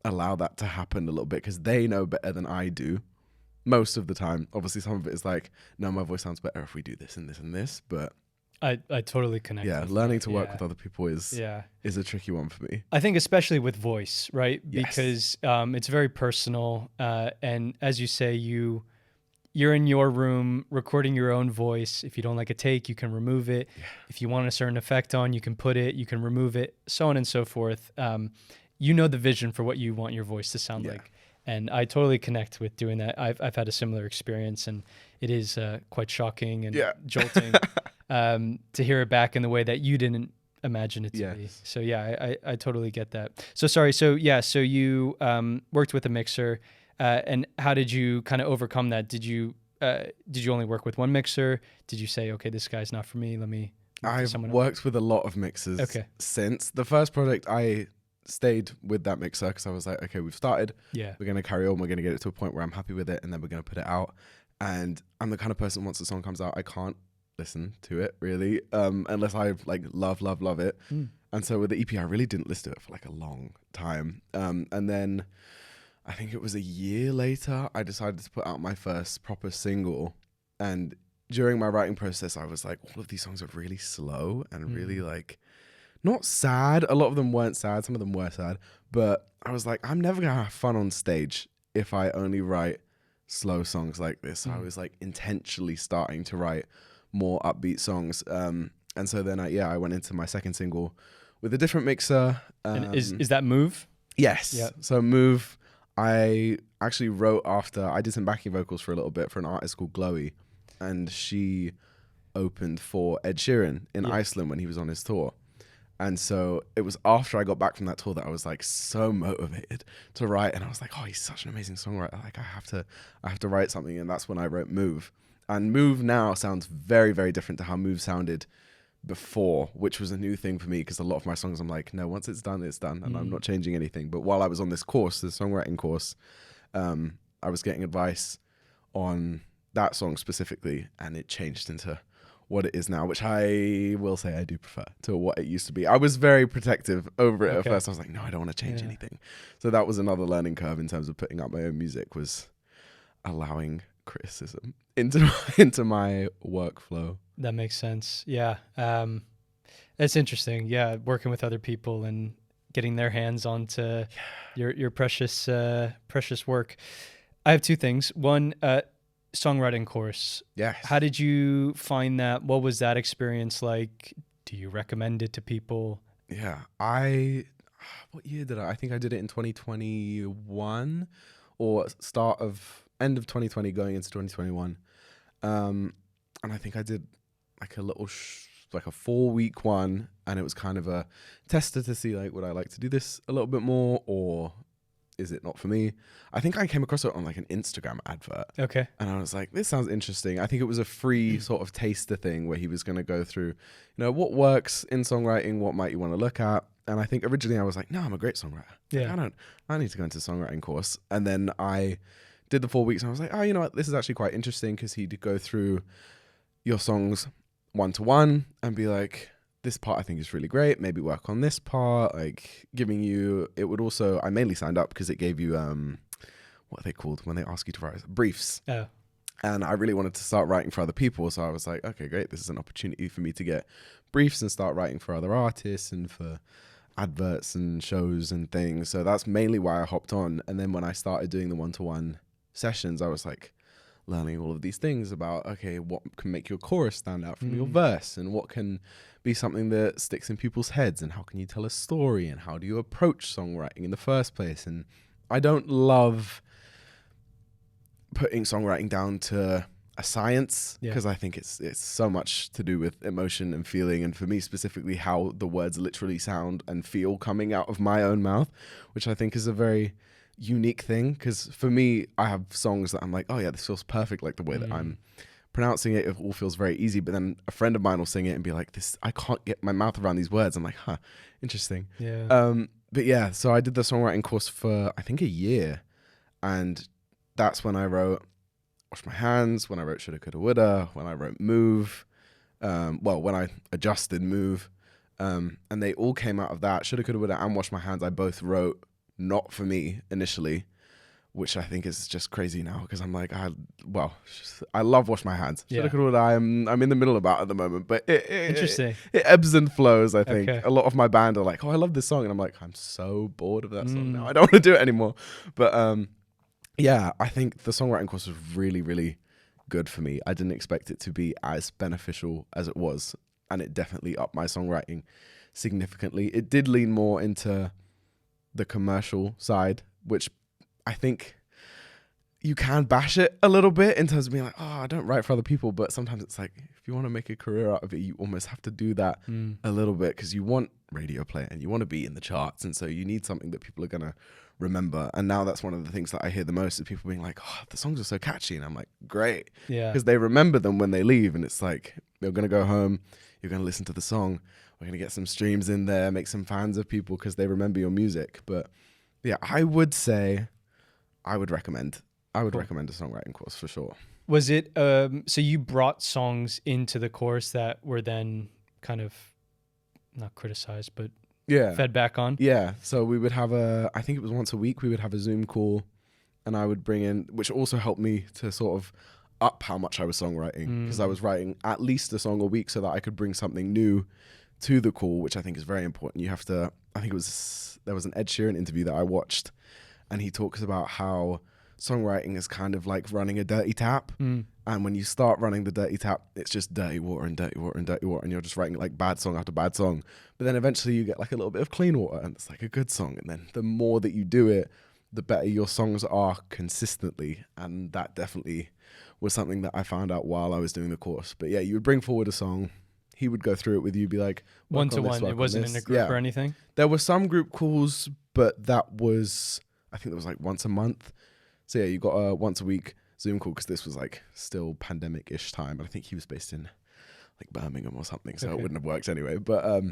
C: allow that to happen a little bit, because they know better than I do most of the time. Obviously some of it is like, no, my voice sounds better if we do this and this and this, but
B: I totally connect.
C: Yeah, learning to work with other people is a tricky one for me.
B: I think especially with voice, right? Because it's very personal, and as you say, you you're in your room recording your own voice. If you don't like a take, you can remove it.
C: Yeah.
B: If you want a certain effect on, you can put it, you can remove it, so on and so forth. You know the vision for what you want your voice to sound like. And I totally connect with doing that. I've had a similar experience, and it is quite shocking and jolting to hear it back in the way that you didn't imagine it to be. So yeah, I totally get that. So sorry. So yeah, so you worked with a mixer, and how did you kind of overcome that? Did you only work with one mixer? Did you say, okay, this guy's not for me, let me
C: I've worked with a lot of mixers since the first project. I stayed with that mixer because I was like, okay, we've started, we're going to carry on, we're going to get it to a point where I'm happy with it, and then we're going to put it out. And I'm the kind of person, once the song comes out, I can't listen to it really unless I like love it. And so with the EP, I really didn't listen to it for like a long time, and then I think it was a year later I decided to put out my first proper single. And during my writing process, I was like, all of these songs are really slow and really like not sad. A lot of them weren't sad, some of them were sad, but I was like, I'm never gonna have fun on stage if I only write slow songs like this. So I was like intentionally starting to write more upbeat songs, and so then I went into my second single with a different mixer.
B: And is that Move?
C: Yes. Yeah. So Move, I actually wrote after I did some backing vocals for a little bit for an artist called Glowy, and she opened for Ed Sheeran in Iceland when he was on his tour. And so it was after I got back from that tour that I was like so motivated to write, and I was like, oh, he's such an amazing songwriter. Like I have to write something, and that's when I wrote Move. And Move now sounds very, very different to how Move sounded before, which was a new thing for me because a lot of my songs I'm like, no, once it's done, and I'm not changing anything. But while I was on this course, the songwriting course, I was getting advice on that song specifically, and it changed into what it is now, which I will say I do prefer to what it used to be. I was very protective over it at first. I was like, no, I don't want to change anything. So that was another learning curve in terms of putting out my own music, was allowing criticism into my workflow.
B: That makes sense. Yeah. It's interesting. Yeah. Working with other people and getting their hands onto your precious work. I have two things. One, Songwriting Course.
C: Yes.
B: How did you find that? What was that experience like? Do you recommend it to people?
C: Yeah. What year did I think I did it in 2021 or end of 2020 going into 2021. And I think I did like a little like a 4-week one, and it was kind of a tester to see like, would I like to do this a little bit more, or is it not for me? I think I came across it on like an Instagram advert.
B: Okay.
C: And I was like, this sounds interesting. I think it was a free sort of taster thing where he was going to go through, what works in songwriting, what might you want to look at. And I think originally I was like, no, I'm a great songwriter.
B: Yeah.
C: Like, I need to go into Songwriting Course. And then I did the 4 weeks and I was like, oh, you know what? This is actually quite interesting, because he'd go through your songs one-to-one and be like, this part I think is really great, maybe work on this part, like giving you, it would also, I mainly signed up because it gave you, what are they called when they ask you to write? Briefs.
B: Oh.
C: And I really wanted to start writing for other people. So I was like, okay, great. This is an opportunity for me to get briefs and start writing for other artists and for adverts and shows and things. So that's mainly why I hopped on. And then when I started doing the one-to-one sessions, I was like learning all of these things about, okay, what can make your chorus stand out from your verse, and what can be something that sticks in people's heads, and how can you tell a story, and how do you approach songwriting in the first place. And I don't love putting songwriting down to a science, because I think it's so much to do with emotion and feeling, and for me specifically how the words literally sound and feel coming out of my own mouth, which I think is a very unique thing. Because for me, I have songs that I'm like, oh yeah, this feels perfect, like the way that I'm pronouncing it all feels very easy. But then a friend of mine will sing it and be like, this, I can't get my mouth around these words. I'm like, huh, interesting. But yeah, so I did the songwriting course for I think a year, and that's when I wrote Wash My Hands, when I wrote Shoulda Coulda Woulda, when I wrote Move, when I adjusted Move, and they all came out of that. Shoulda Coulda Woulda and Wash My Hands I both wrote not for me initially, which I think is just crazy now, because I'm like, I love Wash My Hands. Shoulda Coulda Woulda I'm in the middle about at the moment, but
B: Interesting.
C: It ebbs and flows. I think
B: Okay.
C: a lot of my band are like, oh, I love this song, and I'm like, I'm so bored of that song now. I don't want to do it anymore. But yeah, I think the songwriting course was really, really good for me. I didn't expect it to be as beneficial as it was, and it definitely upped my songwriting significantly. It did lean more into the commercial side, which I think you can bash it a little bit in terms of being like, oh, I don't write for other people. But sometimes it's like, if you want to make a career out of it, you almost have to do that a little bit, because you want radio play and you want to be in the charts. And so you need something that people are going to remember. And now that's one of the things that I hear the most, is people being like, oh, the songs are so catchy. And I'm like, great.
B: Yeah.
C: Because they remember them when they leave. And it's like, you're going to go home, you're going to listen to the song. We're going to get some streams in there, make some fans of people because they remember your music. But yeah, I would say I would recommend a songwriting course for sure.
B: Was it, so you brought songs into the course that were then kind of not criticized, but fed back on?
C: Yeah. So we would have I think it was once a week, we would have a Zoom call, and I would bring in, which also helped me to sort of up how much I was songwriting, because I was writing at least a song a week so that I could bring something new to the call, which I think is very important. You have to, I think there was an Ed Sheeran interview that I watched, and he talks about how songwriting is kind of like running a dirty tap. And when you start running the dirty tap, it's just dirty water and dirty water and dirty water, and you're just writing like bad song after bad song. But then eventually you get like a little bit of clean water, and it's like a good song. And then the more that you do it, the better your songs are consistently. And that definitely was something that I found out while I was doing the course. But yeah, you would bring forward a song, he would go through it with you, be like,
B: one to one. It wasn't in a group or anything?
C: There were some group calls, but that was, I think it was like once a month. So yeah, you got a once a week Zoom call, because this was like still pandemic-ish time. But I think he was based in like Birmingham or something, so it wouldn't have worked anyway. But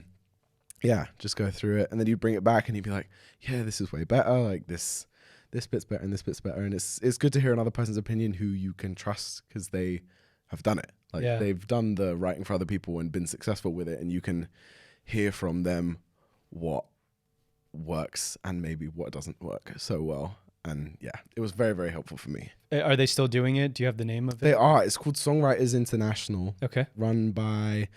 C: yeah, just go through it, and then you'd bring it back, and he'd be like, yeah, this is way better. Like this bit's better, and this bit's better. And it's good to hear another person's opinion who you can trust, because they have done it. Like they've done the writing for other people and been successful with it, and you can hear from them what works and maybe what doesn't work so well. And yeah, it was very, very helpful for me.
B: Are they still doing it? Do you have the name of it?
C: They are. It's called Songwriters International.
B: Okay.
C: Run by,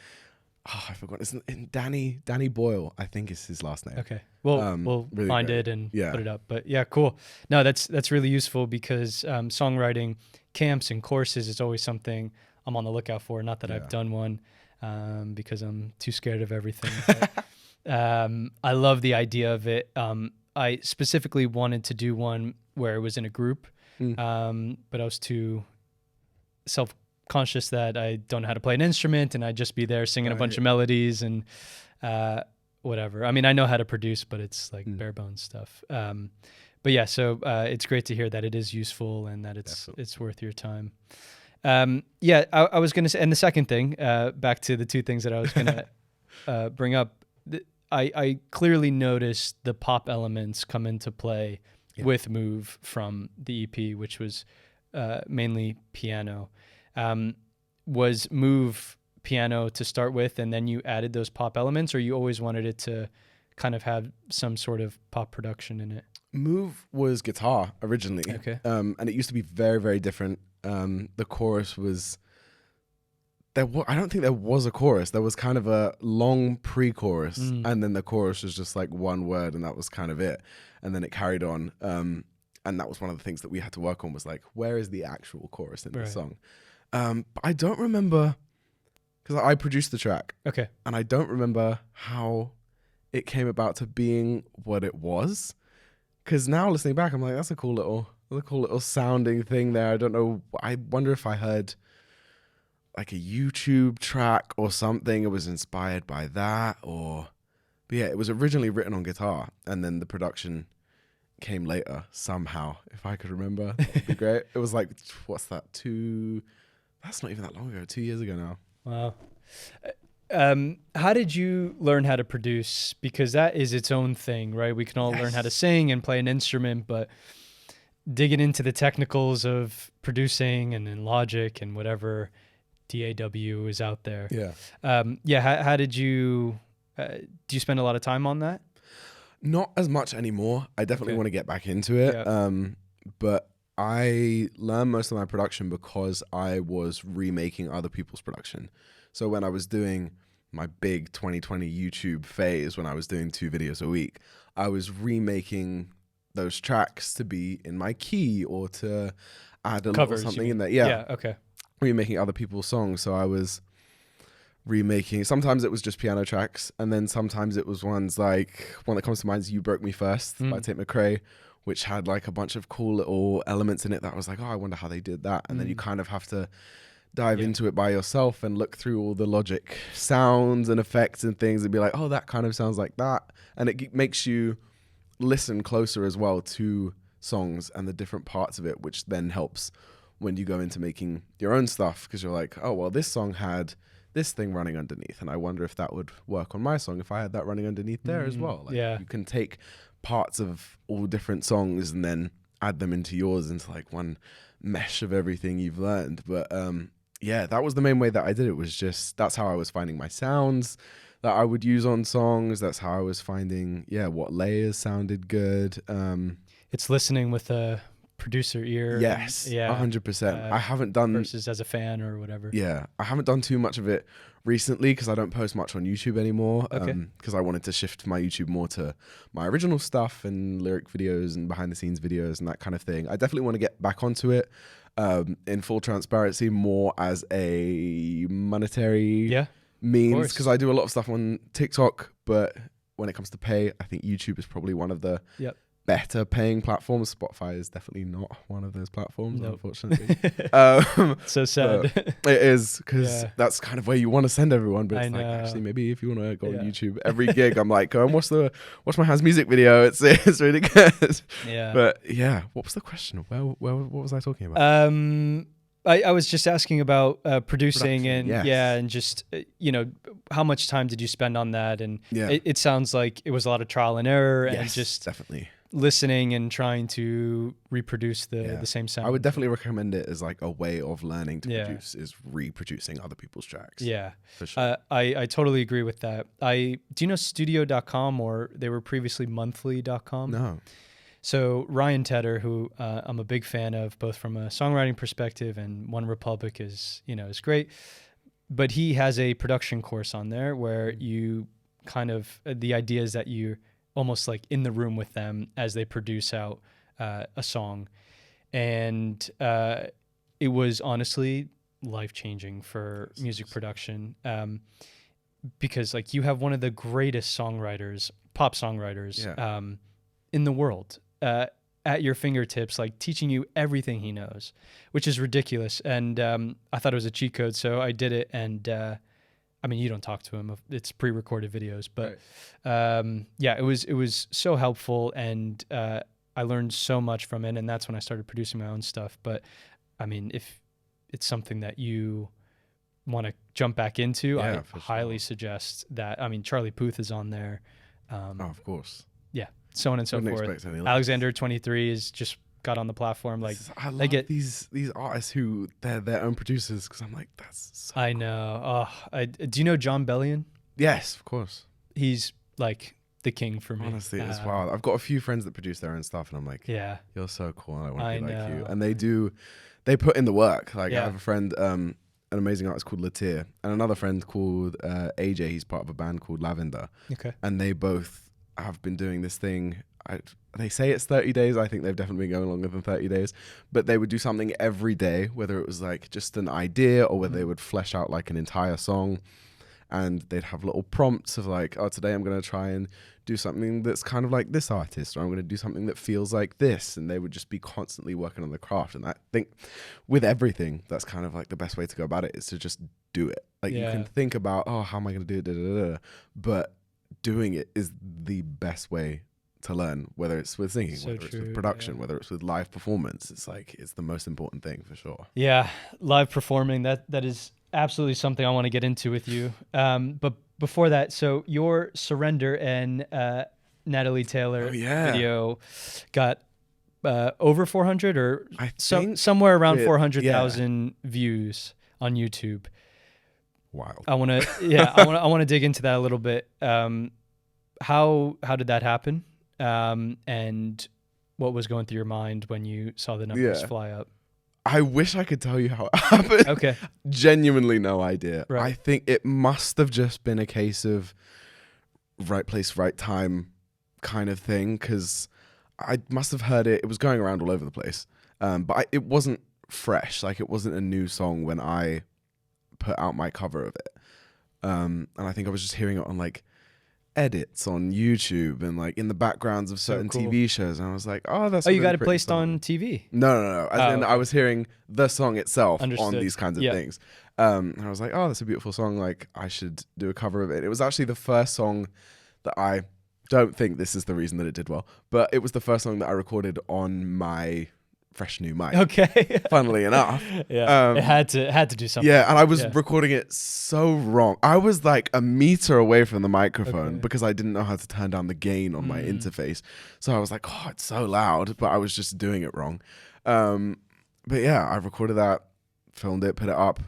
C: I forgot. It's Danny Boyle, I think is his last name.
B: Okay. Well, we'll
C: really
B: find
C: great.
B: it and put it up. But yeah, cool. No, that's really useful, because songwriting camps and courses is always something I'm on the lookout for. Not that I've done one, because I'm too scared of everything. But, I love the idea of it. I specifically wanted to do one where it was in a group, but I was too self-conscious that I don't know how to play an instrument, and I'd just be there singing a bunch of melodies and whatever. I mean, I know how to produce, but it's like bare bones stuff. But yeah, so it's great to hear that it is useful and that it's worth your time. I was going to say, and the second thing, back to the two things that I was going to bring up, I clearly noticed the pop elements come into play with Move from the EP, which was mainly piano. Was Move piano to start with, and then you added those pop elements, or you always wanted it to kind of have some sort of pop production in it?
C: Move was guitar originally.
B: Okay.
C: And it used to be very, very different. The chorus was... I don't think there was a chorus. There was kind of a long pre-chorus, and then the chorus was just like one word, and that was kind of it. And then it carried on. And that was one of the things that we had to work on, was like, where is the actual chorus in the song? But I don't remember, because I produced the track.
B: Okay.
C: And I don't remember how it came about to being what it was. Because now listening back, I'm like, that's a cool little sounding thing there. I don't know. I wonder if I heard like a YouTube track or something. It was inspired by that, but yeah, it was originally written on guitar, and then the production came later somehow. If I could remember, that'd be great. It was like, what's that? That's not even that long ago. 2 years ago now.
B: Wow. How did you learn how to produce? Because that is its own thing, right? We can all learn how to sing and play an instrument, but digging into the technicals of producing and in Logic and whatever DAW is out there. How did you, do you spend a lot of time on that?
C: Not as much anymore. I definitely want to get back into it. But I learned most of my production because I was remaking other people's production. So when I was doing my big 2020 YouTube phase, when I was doing 2 videos a week, I was remaking those tracks to be in my key or to add a little something in there.
B: Yeah. Okay.
C: remaking other people's songs. So I was remaking, sometimes it was just piano tracks, and then sometimes it was ones like, one that comes to mind is You Broke Me First by Tate McRae, which had like a bunch of cool little elements in it that I was like, oh, I wonder how they did that. And then you kind of have to dive into it by yourself and look through all the Logic sounds and effects and things and be like, oh, that kind of sounds like that. And it makes you listen closer as well to songs and the different parts of it, which then helps when you go into making your own stuff, because you're like, oh, well, this song had this thing running underneath, and I wonder if that would work on my song if I had that running underneath there as well. Like, you can take parts of all different songs and then add them into yours, into like one mesh of everything you've learned. But yeah, that was the main way that I did it, was just, that's how I was finding my sounds that I would use on songs. That's how I was finding, what layers sounded good.
B: It's listening with a producer ear.
C: Yes, 100%. I haven't done...
B: Versus as a fan or whatever.
C: Yeah, I haven't done too much of it recently because I don't post much on YouTube anymore. Because I wanted to shift my YouTube more to my original stuff and lyric videos and behind the scenes videos and that kind of thing. I definitely want to get back onto it. In full transparency, more as a monetary means, because I do a lot of stuff on TikTok, but when it comes to pay, I think YouTube is probably one of the better paying platforms. Spotify is definitely not one of those platforms, unfortunately.
B: So sad.
C: It is, because that's kind of where you want to send everyone, but it's like, actually, maybe if you want to go on YouTube, every gig I'm like, go and watch my hand's music video. It's really good. But yeah, what was the question? What was I talking about?
B: I was just asking about producing and just, how much time did you spend on that? And it sounds like it was a lot of trial and error and just
C: definitely
B: listening and trying to reproduce the same sound.
C: I would definitely recommend it as like a way of learning to produce, is reproducing other people's tracks. Yeah, for sure.
B: I totally agree with that. Do you know studio.com, or they were previously monthly.com?
C: No.
B: So Ryan Tedder, who I'm a big fan of, both from a songwriting perspective, and One Republic is great, but he has a production course on there where you kind of, the idea is that you're almost like in the room with them as they produce out a song. And it was honestly life-changing for music production, because like you have one of the greatest songwriters, pop songwriters in the world at your fingertips, like teaching you everything he knows, which is ridiculous. And I thought it was a cheat code, so I did it. And I mean, you don't talk to him; it's pre-recorded videos. But it was so helpful, and I learned so much from it. And that's when I started producing my own stuff. But I mean, if it's something that you want to jump back into, I highly suggest that. I mean, Charlie Puth is on there.
C: Of course.
B: Yeah. So on and so forth. Alexander 23 is just got on the platform. Like,
C: I love these artists who they're their own producers, because I'm like, that's so
B: I know. Do you know John Bellion?
C: Yes, of course.
B: He's like the king for me.
C: Honestly, it's wild. I've got a few friends that produce their own stuff, and I'm like, you're so cool. I want to be like you. And they put in the work. Like, I have a friend, an amazing artist called Latir, and another friend called AJ. He's part of a band called Lavender. Okay. And they both have been doing this thing. They say it's 30 days. I think they've definitely been going longer than 30 days. But they would do something every day, whether it was like just an idea or whether they would flesh out like an entire song. And they'd have little prompts of like, oh, today I'm going to try and do something that's kind of like this artist, or I'm going to do something that feels like this. And they would just be constantly working on the craft. And I think with everything, that's kind of like the best way to go about it, is to just do it. Like you can think about, oh, how am I going to do it? But doing it is the best way to learn, whether it's with singing, whether it's with production, whether it's with live performance. It's like, it's the most important thing for sure. Yeah,
B: live performing, that is absolutely something I want to get into with you. But before that, so your Surrender and Natalie Taylor video got over 400 or somewhere around 400,000 views on YouTube.
C: Wild.
B: I want to dig into that a little bit. How did that happen? And what was going through your mind when you saw the numbers fly up?
C: I wish I could tell you how it happened. Okay. Genuinely no idea. Right. I think it must have just been a case of right place, right time kind of thing, because I must have heard it. It was going around all over the place. But it wasn't fresh. Like it wasn't a new song when I put out my cover of it. And I think I was just hearing it on like edits on YouTube and like in the backgrounds of certain
B: cool.
C: TV shows. And I was like, oh, that's
B: Oh,
C: a
B: you
C: really
B: got it
C: pretty
B: placed
C: song.
B: on TV?
C: No. As in,
B: okay.
C: I was hearing the song itself on
B: Understood.
C: these kinds of
B: Yeah.
C: things. And I was like, oh, that's a beautiful song. Like I should do a cover of it. It was actually the first song that I don't think this is the reason that it did well, but it was the first song that I recorded on my fresh new mic.
B: Okay.
C: Funnily enough.
B: Yeah. It had to do something.
C: Yeah, and I was recording it so wrong. I was like a meter away from the microphone because I didn't know how to turn down the gain on my interface. So I was like, oh, it's so loud, but I was just doing it wrong. But yeah, I recorded that, filmed it, put it up.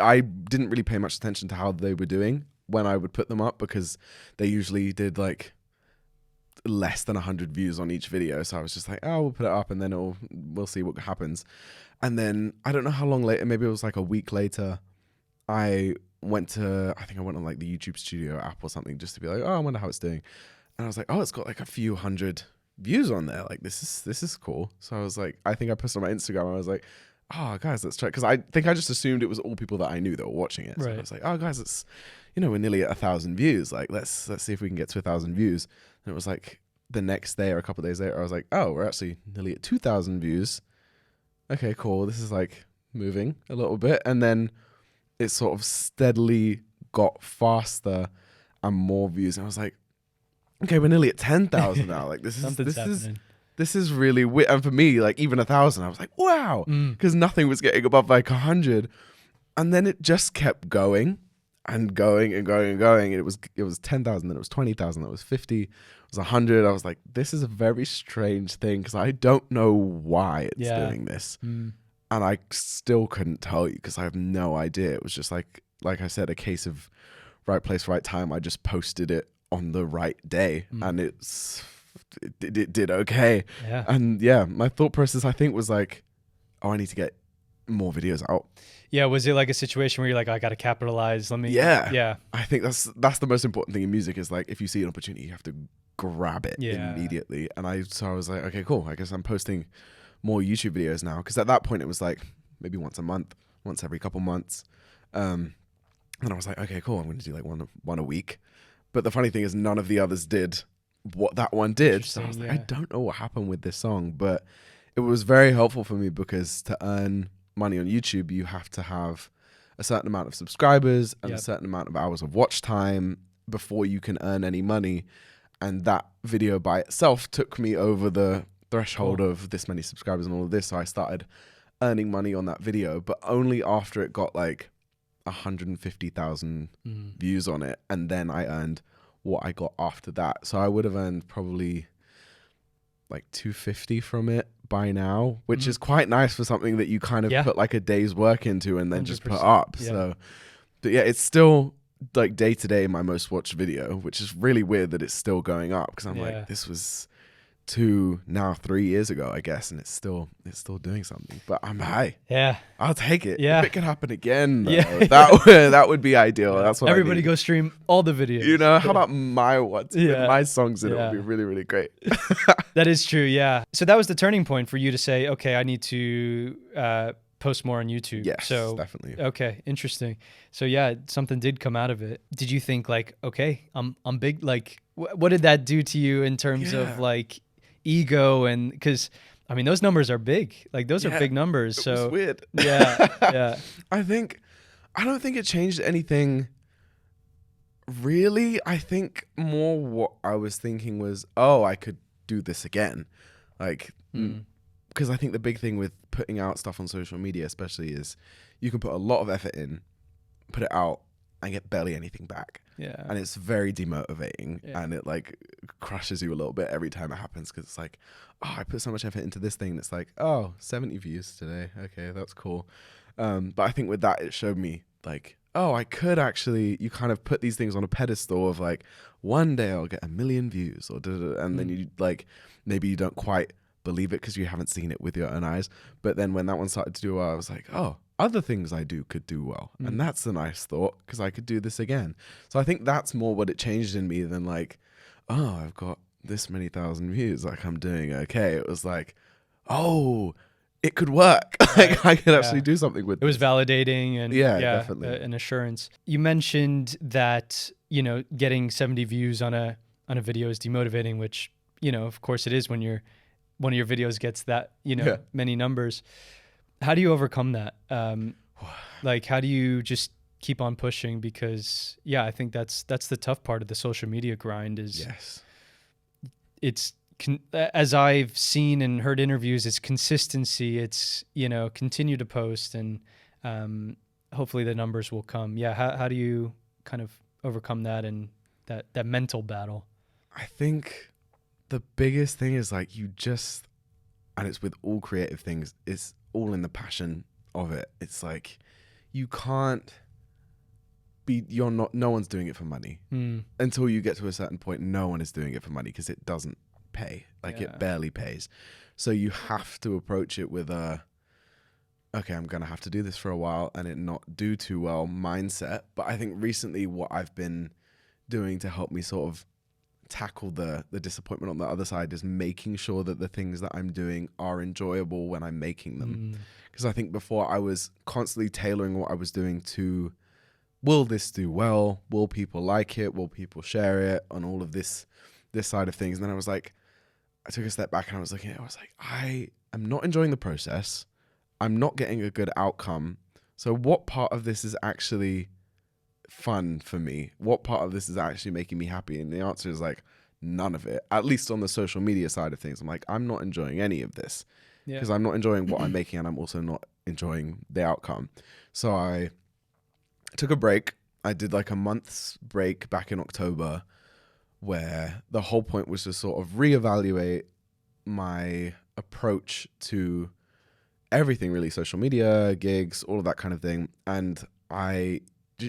C: I didn't really pay much attention to how they were doing when I would put them up because they usually did like less than 100 views on each video. So I was just like, oh, we'll put it up and then we'll see what happens. And then I don't know how long later, maybe it was like a week later, I think I went on like the YouTube Studio app or something just to be like, oh, I wonder how it's doing. And I was like, oh, it's got like a few hundred views on there. Like this is cool. So I was like, I think I posted on my Instagram and I was like, oh guys, let's try. Cause I think I just assumed it was all people that I knew that were watching it. So I was like, oh guys, it's, we're nearly at 1,000 views. Like, let's see if we can get to 1,000 views. And it was like the next day or a couple of days later, I was like, oh, we're actually nearly at 2,000 views. Okay, cool. This is like moving a little bit. And then it sort of steadily got faster and more views. And I was like, okay, we're nearly at 10,000 now. Like this is really weird. And for me, like even 1,000, I was like, wow, because nothing was getting above like 100. And then it just kept going and going and going and going. It was 10,000, then it was 20,000, then it was 50, it was 100. I was like, this is a very strange thing because I don't know why it's doing this. And I still couldn't tell you because I have no idea. It was just like I said, a case of right place, right time. I just posted it on the right day and it did okay. Yeah. And yeah, my thought process, I think, was like, oh, I need to get more videos out.
B: Yeah, was it like a situation where you're like, I got to capitalize?
C: Yeah. I think that's the most important thing in music is like, if you see an opportunity, you have to grab it immediately. And I was like, okay, cool. I guess I'm posting more YouTube videos now. Because at that point, it was like maybe once a month, once every couple months. And I was like, okay, cool. I'm going to do like one a week. But the funny thing is none of the others did what that one did. So I was like, I don't know what happened with this song. But it was very helpful for me because to earn money on YouTube, you have to have a certain amount of subscribers and a certain amount of hours of watch time before you can earn any money. And that video by itself took me over the threshold of this many subscribers and all of this. So I started earning money on that video, but only after it got like 150,000 views on it. And then I earned what I got after that. So I would have earned probably like 250 from it by now, which is quite nice for something that you kind of put like a day's work into and then just put up. So, but yeah, it's still like day to day my most watched video, which is really weird that it's still going up because I'm like, this was 3 years ago, I guess, and it's still doing something. But I'm high. Yeah, I'll take it. Yeah, if it can happen again, though, that would be ideal. That's what
B: everybody go stream all the videos.
C: You know, how about my my songs in it would be really, really great.
B: That is true. Yeah. So that was the turning point for you to say, okay, I need to post more on YouTube.
C: Yes,
B: so
C: definitely.
B: Okay, interesting. So yeah, something did come out of it. Did you think like, okay, I'm big? Like, what did that do to you in terms of like ego? And because I mean those numbers are big, like those are big numbers. So
C: it was weird.
B: yeah
C: I don't think it changed anything really. I think more what I was thinking was, oh, I could do this again, like because I think the big thing with putting out stuff on social media especially is you can put a lot of effort in, put it out and get barely anything back. Yeah. And it's very demotivating and it like crushes you a little bit every time it happens because it's like, oh, I put so much effort into this thing. It's like, oh, 70 views today. Okay, that's cool. But I think with that, it showed me like, oh, I could actually, you kind of put these things on a pedestal of like, one day I'll get 1 million views or and then you like, maybe you don't quite believe it because you haven't seen it with your own eyes. But then when that one started to do well, I was like, oh, other things I do could do well. And that's a nice thought because I could do this again. So I think that's more what it changed in me than like, oh, I've got this many thousand views, like I'm doing okay. It was like, oh, it could work. Like I could actually
B: Yeah.
C: do something with
B: It was
C: this.
B: validating and
C: Yeah, definitely.
B: an assurance. You mentioned that, you know, getting 70 views on a video is demotivating, which, you know, of course it is when one of your videos gets that, you know,
C: Yeah.
B: many numbers. How do you overcome that? Like, how do you just keep on pushing? Because yeah, I think that's the tough part of the social media grind is
C: Yes.
B: it's as I've seen and heard interviews, it's consistency. It's, you know, continue to post and hopefully the numbers will come. Yeah. How do you kind of overcome that and that mental battle?
C: I think the biggest thing is like and it's with all creative things, it's all in the passion of it. It's like you can't no one's doing it for money. Until you get to a certain point, no one is doing it for money because it doesn't pay. Like it barely pays. So you have to approach it with okay, I'm going to have to do this for a while and it not do too well mindset. But I think recently what I've been doing to help me sort of tackle the disappointment on the other side is making sure that the things that I'm doing are enjoyable when I'm making them. Because I think before I was constantly tailoring what I was doing to, will this do well? Will people like it? Will people share it? On all of this side of things. And then I was like, I took a step back and I was looking at it. I was like, I am not enjoying the process. I'm not getting a good outcome. So what part of this is actually fun for me? What part of this is actually making me happy? And the answer is like none of it, at least on the social media side of things. I'm like, I'm not enjoying any of this because I'm not enjoying what I'm making and I'm also not enjoying the outcome. So I took a break. I did like a month's break back in October where the whole point was to sort of reevaluate my approach to everything really, social media, gigs, all of that kind of thing. And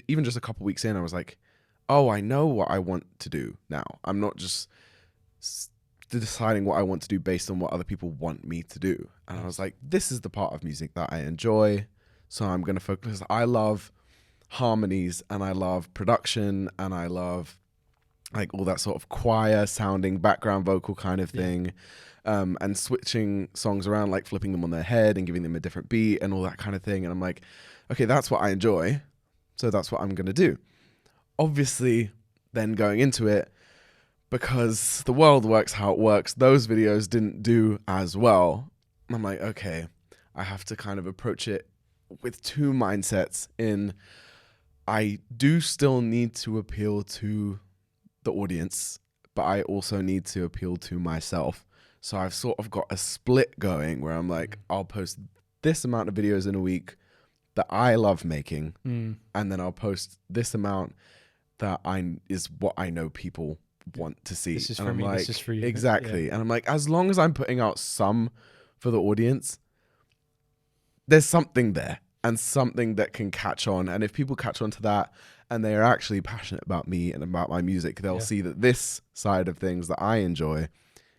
C: even just a couple weeks in, I was like, oh, I know what I want to do now. I'm not just deciding what I want to do based on what other people want me to do. And I was like, this is the part of music that I enjoy. So I'm going to focus. I love harmonies and I love production and I love like all that sort of choir sounding background vocal kind of thing. And switching songs around, like flipping them on their head and giving them a different beat and all that kind of thing. And I'm like, okay, that's what I enjoy. So that's what I'm going to do. Obviously, then going into it, because the world works how it works, those videos didn't do as well. I'm like, okay, I have to kind of approach it with two mindsets in I do still need to appeal to the audience, but I also need to appeal to myself. So I've sort of got a split going where I'm like, I'll post this amount of videos in a week that I love making, and then I'll post this amount that is what I know people want to see.
B: This is
C: and
B: for
C: I'm
B: me,
C: like,
B: this is for you.
C: Exactly.
B: Yeah.
C: And I'm like, as long as I'm putting out some for the audience, there's something there and something that can catch on. And if people catch on to that and they are actually passionate about me and about my music, they'll see that this side of things that I enjoy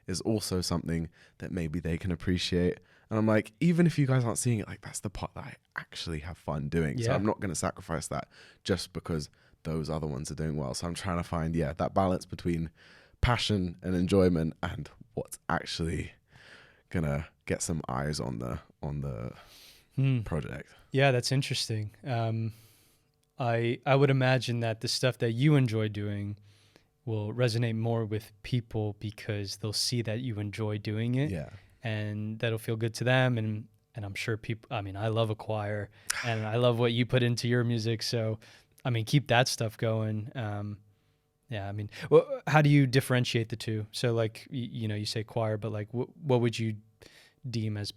C: is also something that maybe they can appreciate. And I'm like, even if you guys aren't seeing it, like that's the part that I actually have fun doing. So I'm not going to sacrifice that just because those other ones are doing well. So I'm trying to find, that balance between passion and enjoyment and what's actually going to get some eyes on the project.
B: Yeah, that's interesting. I would imagine that the stuff that you enjoy doing will resonate more with people because they'll see that you enjoy doing it.
C: Yeah.
B: And that'll feel good to them. And I'm sure people, I mean, I love a choir and I love what you put into your music. So, I mean, keep that stuff going. I mean, how do you differentiate the two? So like, you say choir, but like, what would you deem as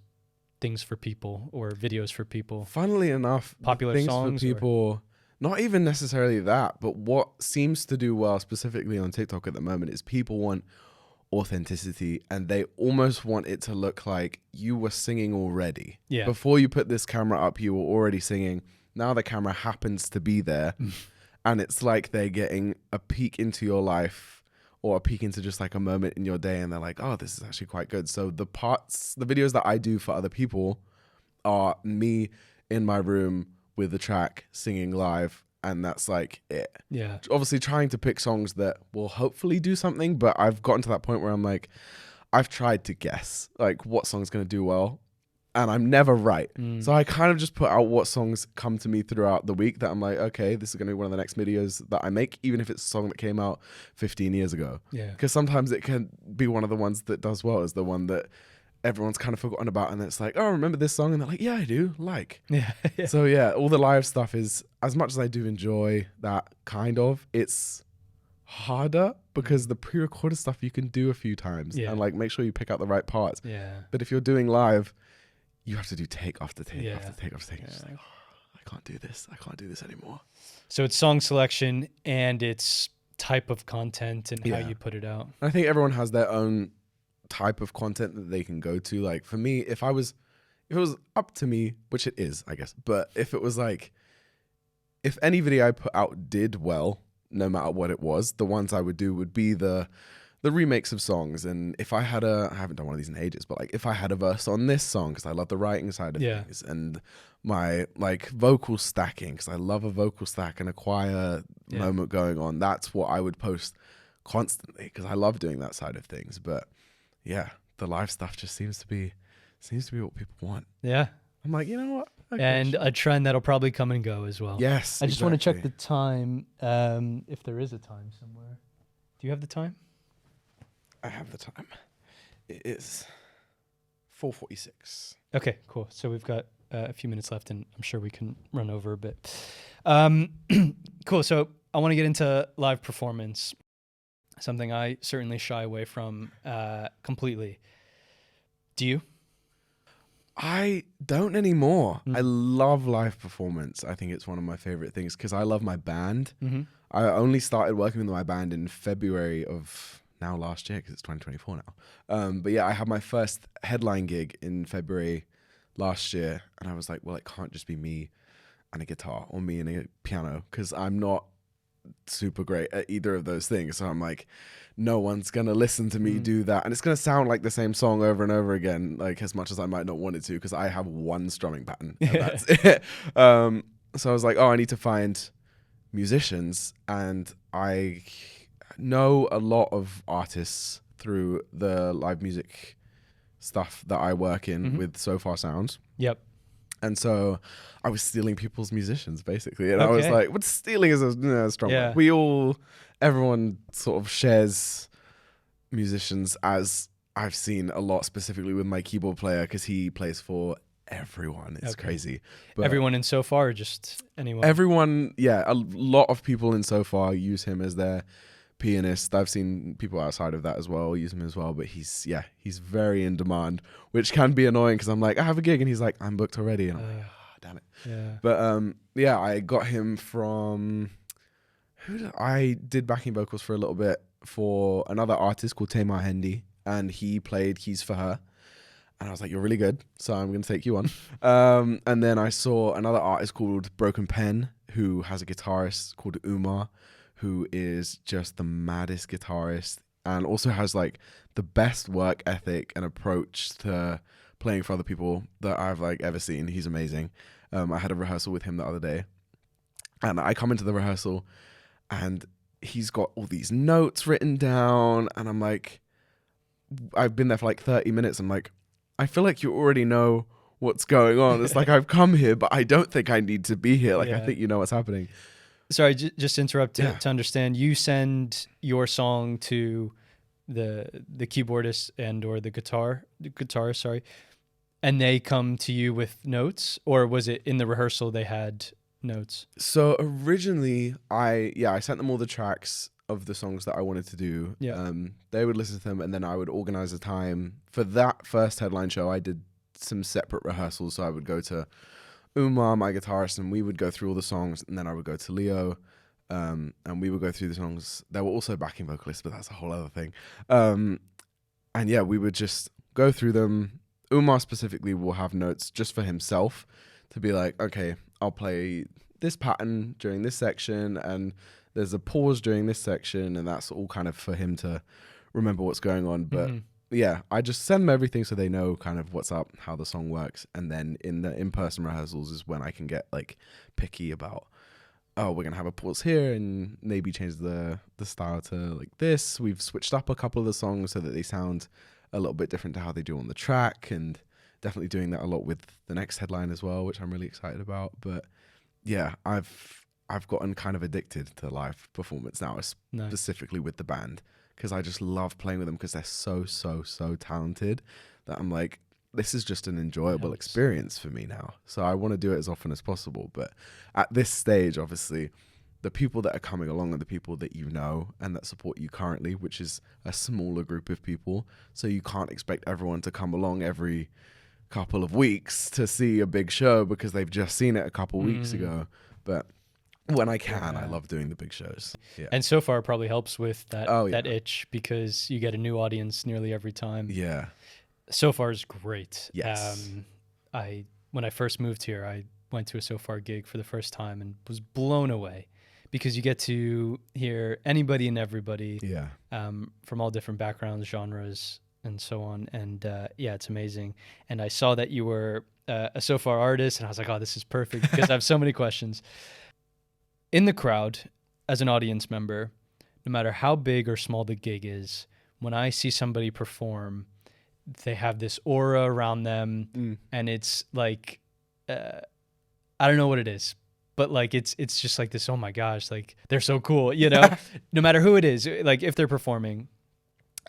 B: things for people or videos for people?
C: Funnily enough,
B: popular
C: things
B: songs
C: for people, not even necessarily that, but what seems to do well specifically on TikTok at the moment is people want authenticity and they almost want it to look like you were singing already.
B: Yeah.
C: Before you put this camera up, you were already singing. Now the camera happens to be there and it's like they're getting a peek into your life or a peek into just like a moment in your day and they're like, oh, this is actually quite good. So the videos that I do for other people are me in my room with the track singing live. And that's like it.
B: Yeah.
C: Obviously trying to pick songs that will hopefully do something, but I've gotten to that point where I'm like, I've tried to guess like what song's going to do well. and I'm never right.
B: Mm.
C: So I kind of just put out what songs come to me throughout the week that I'm like, okay, this is going to be one of the next videos that I make, even if it's a song that came out 15 years ago.
B: Yeah.
C: Because sometimes it can be one of the ones that does well, is the one that everyone's kind of forgotten about, and it's like, oh, remember this song? And they're like, yeah, I do.
B: Yeah. Yeah.
C: So yeah, all the live stuff is, as much as I do enjoy that kind of, it's harder because the pre-recorded stuff you can do a few times and like make sure you pick out the right parts.
B: Yeah.
C: But if you're doing live, you have to do take after take
B: Yeah.
C: after take after take.
B: Yeah.
C: It's just like, oh, I can't do this. I can't do this anymore.
B: So it's song selection and it's type of content and how
C: Yeah.
B: you put it out.
C: I think everyone has their own type of content that they can go to. Like for me, if it was up to me, which it is, I guess, but if it was like, if any video I put out did well, no matter what it was, the ones I would do would be the remakes of songs. And if I had I haven't done one of these in ages, but like if I had a verse on this song, because I love the writing side of things, and my like vocal stacking, because I love a vocal stack and a choir moment going on, that's what I would post constantly, because I love doing that side of things. But yeah, the live stuff just seems to be what people want.
B: Yeah.
C: I'm like, you know what? Okay,
B: And
C: sure.
B: a trend that'll probably come and go as well.
C: Yes.
B: I just want to check
C: exactly.
B: the time, if there is a time somewhere. Do you have the time?
C: I have the time. It is 4:46.
B: Okay, cool. So we've got a few minutes left, and I'm sure we can run over a bit. Cool. So I want to get into live performance, something I certainly shy away from completely. Do you?
C: I don't anymore.
B: Mm.
C: I love live performance. I think it's one of my favorite things because I love my band.
B: Mm-hmm.
C: I only started working with my band in February of now last year, because it's 2024 now. But yeah, I had my first headline gig in February last year, and I was like, well, it can't just be me and a guitar or me and a piano, because I'm not super great at either of those things. So I'm like, no one's gonna listen to me do that, and it's gonna sound like the same song over and over again, like as much as I might not want it to, because I have one strumming pattern and that's it. So I was like, oh, I need to find musicians, and I know a lot of artists through the live music stuff that I work in with Sofar Sounds.
B: Yep.
C: And so I was stealing people's musicians, basically. And I was like, what stealing is a strong word. Everyone sort of shares musicians, as I've seen a lot, specifically with my keyboard player, because he plays for everyone. It's crazy. But
B: everyone in Sofar, or just anyone?
C: everyone, a lot of people in Sofar use him as their pianist. I've seen people outside of that as well use him as well, but he's very in demand, which can be annoying, because I'm like, I have a gig, and he's like, I'm booked already, and I'm like, damn it.
B: Yeah.
C: But I got him from I did backing vocals for a little bit for another artist called Tamar Hendy, and he played keys for her, and I was like, you're really good, so I'm gonna take you on. And then I saw another artist called Broken Pen, who has a guitarist called Umar, who is just the maddest guitarist, and also has like the best work ethic and approach to playing for other people that I've like ever seen. He's amazing. I had a rehearsal with him the other day, and I come into the rehearsal, and he's got all these notes written down, and I'm like, I've been there for like 30 minutes. I'm like, I feel like you already know what's going on. It's like, I've come here, but I don't think I need to be here. Like, I think you know what's happening.
B: Sorry, just interrupt to understand. You send your song to the keyboardist and or the guitarist, sorry, and they come to you with notes, or was it in the rehearsal they had notes?
C: So originally, I sent them all the tracks of the songs that I wanted to do.
B: Yeah.
C: They would listen to them, and then I would organize a time for that first headline show. I did some separate rehearsals, so I would go to Umar, my guitarist, and we would go through all the songs, and then I would go to Leo, and we would go through the songs. There were also backing vocalists, but that's a whole other thing. And yeah, we would just go through them. Umar specifically will have notes just for himself to be like, okay, I'll play this pattern during this section, and there's a pause during this section, and that's all kind of for him to remember what's going on. But yeah, I just send them everything so they know kind of what's up, how the song works. And then in the in-person rehearsals is when I can get like picky about, oh, we're going to have a pause here and maybe change the style to like this. We've switched up a couple of the songs so that they sound a little bit different to how they do on the track. And definitely doing that a lot with the next headline as well, which I'm really excited about. But yeah, I've gotten kind of addicted to live performance now,
B: Nice.
C: specifically with the band, because I just love playing with them because they're so talented that I'm like, this is just an enjoyable experience for me now. So I want to do it as often as possible. But at this stage, obviously, the people that are coming along are the people that you know and that support you currently, which is a smaller group of people. So you can't expect everyone to come along every couple of weeks to see a big show because they've just seen it a couple weeks ago. But when I can, I love doing the big shows. Yeah.
B: And Sofar probably helps with that
C: yeah.
B: that itch, because you get a new audience nearly every time.
C: Yeah.
B: Sofar is great.
C: Yes.
B: When I first moved here, I went to a Sofar gig for the first time and was blown away, because you get to hear anybody and everybody,
C: Yeah.
B: from all different backgrounds, genres, and so on. And yeah, it's amazing. And I saw that you were a Sofar artist, and I was like, oh, this is perfect, because I have so many questions. In the crowd, as an audience member, no matter how big or small the gig is, when I see somebody perform, they have this aura around them, and it's like, I don't know what it is, but like it's just like this, oh my gosh, like they're so cool, you know. No matter who it is, like if they're performing,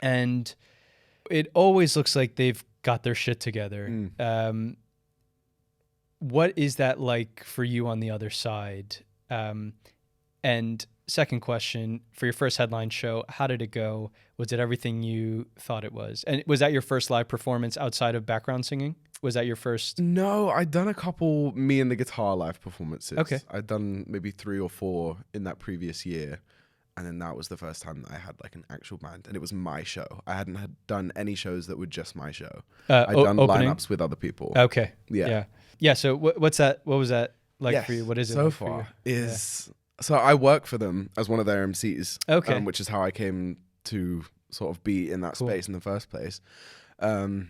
B: and it always looks like they've got their shit together. What is that like for you on the other side? And second question, for your first headline show, how did it go? Was it everything you thought it was? And was that your first live performance outside of background singing? Was that your first?
C: No, I'd done a couple me and the guitar live performances.
B: Okay.
C: I'd done maybe 3 or 4 in that previous year. And then that was the first time that I had like an actual band, and it was my show. I hadn't had done any shows that were just my show. I'd done
B: opening?
C: lineups with other people.
B: Okay.
C: Yeah.
B: Yeah. So what's that? What was that like for you? What is it?
C: So
B: like
C: far
B: for you?
C: is so I work for them as one of their MCs.
B: Okay.
C: Which is how I came to sort of be in that space in the first place. And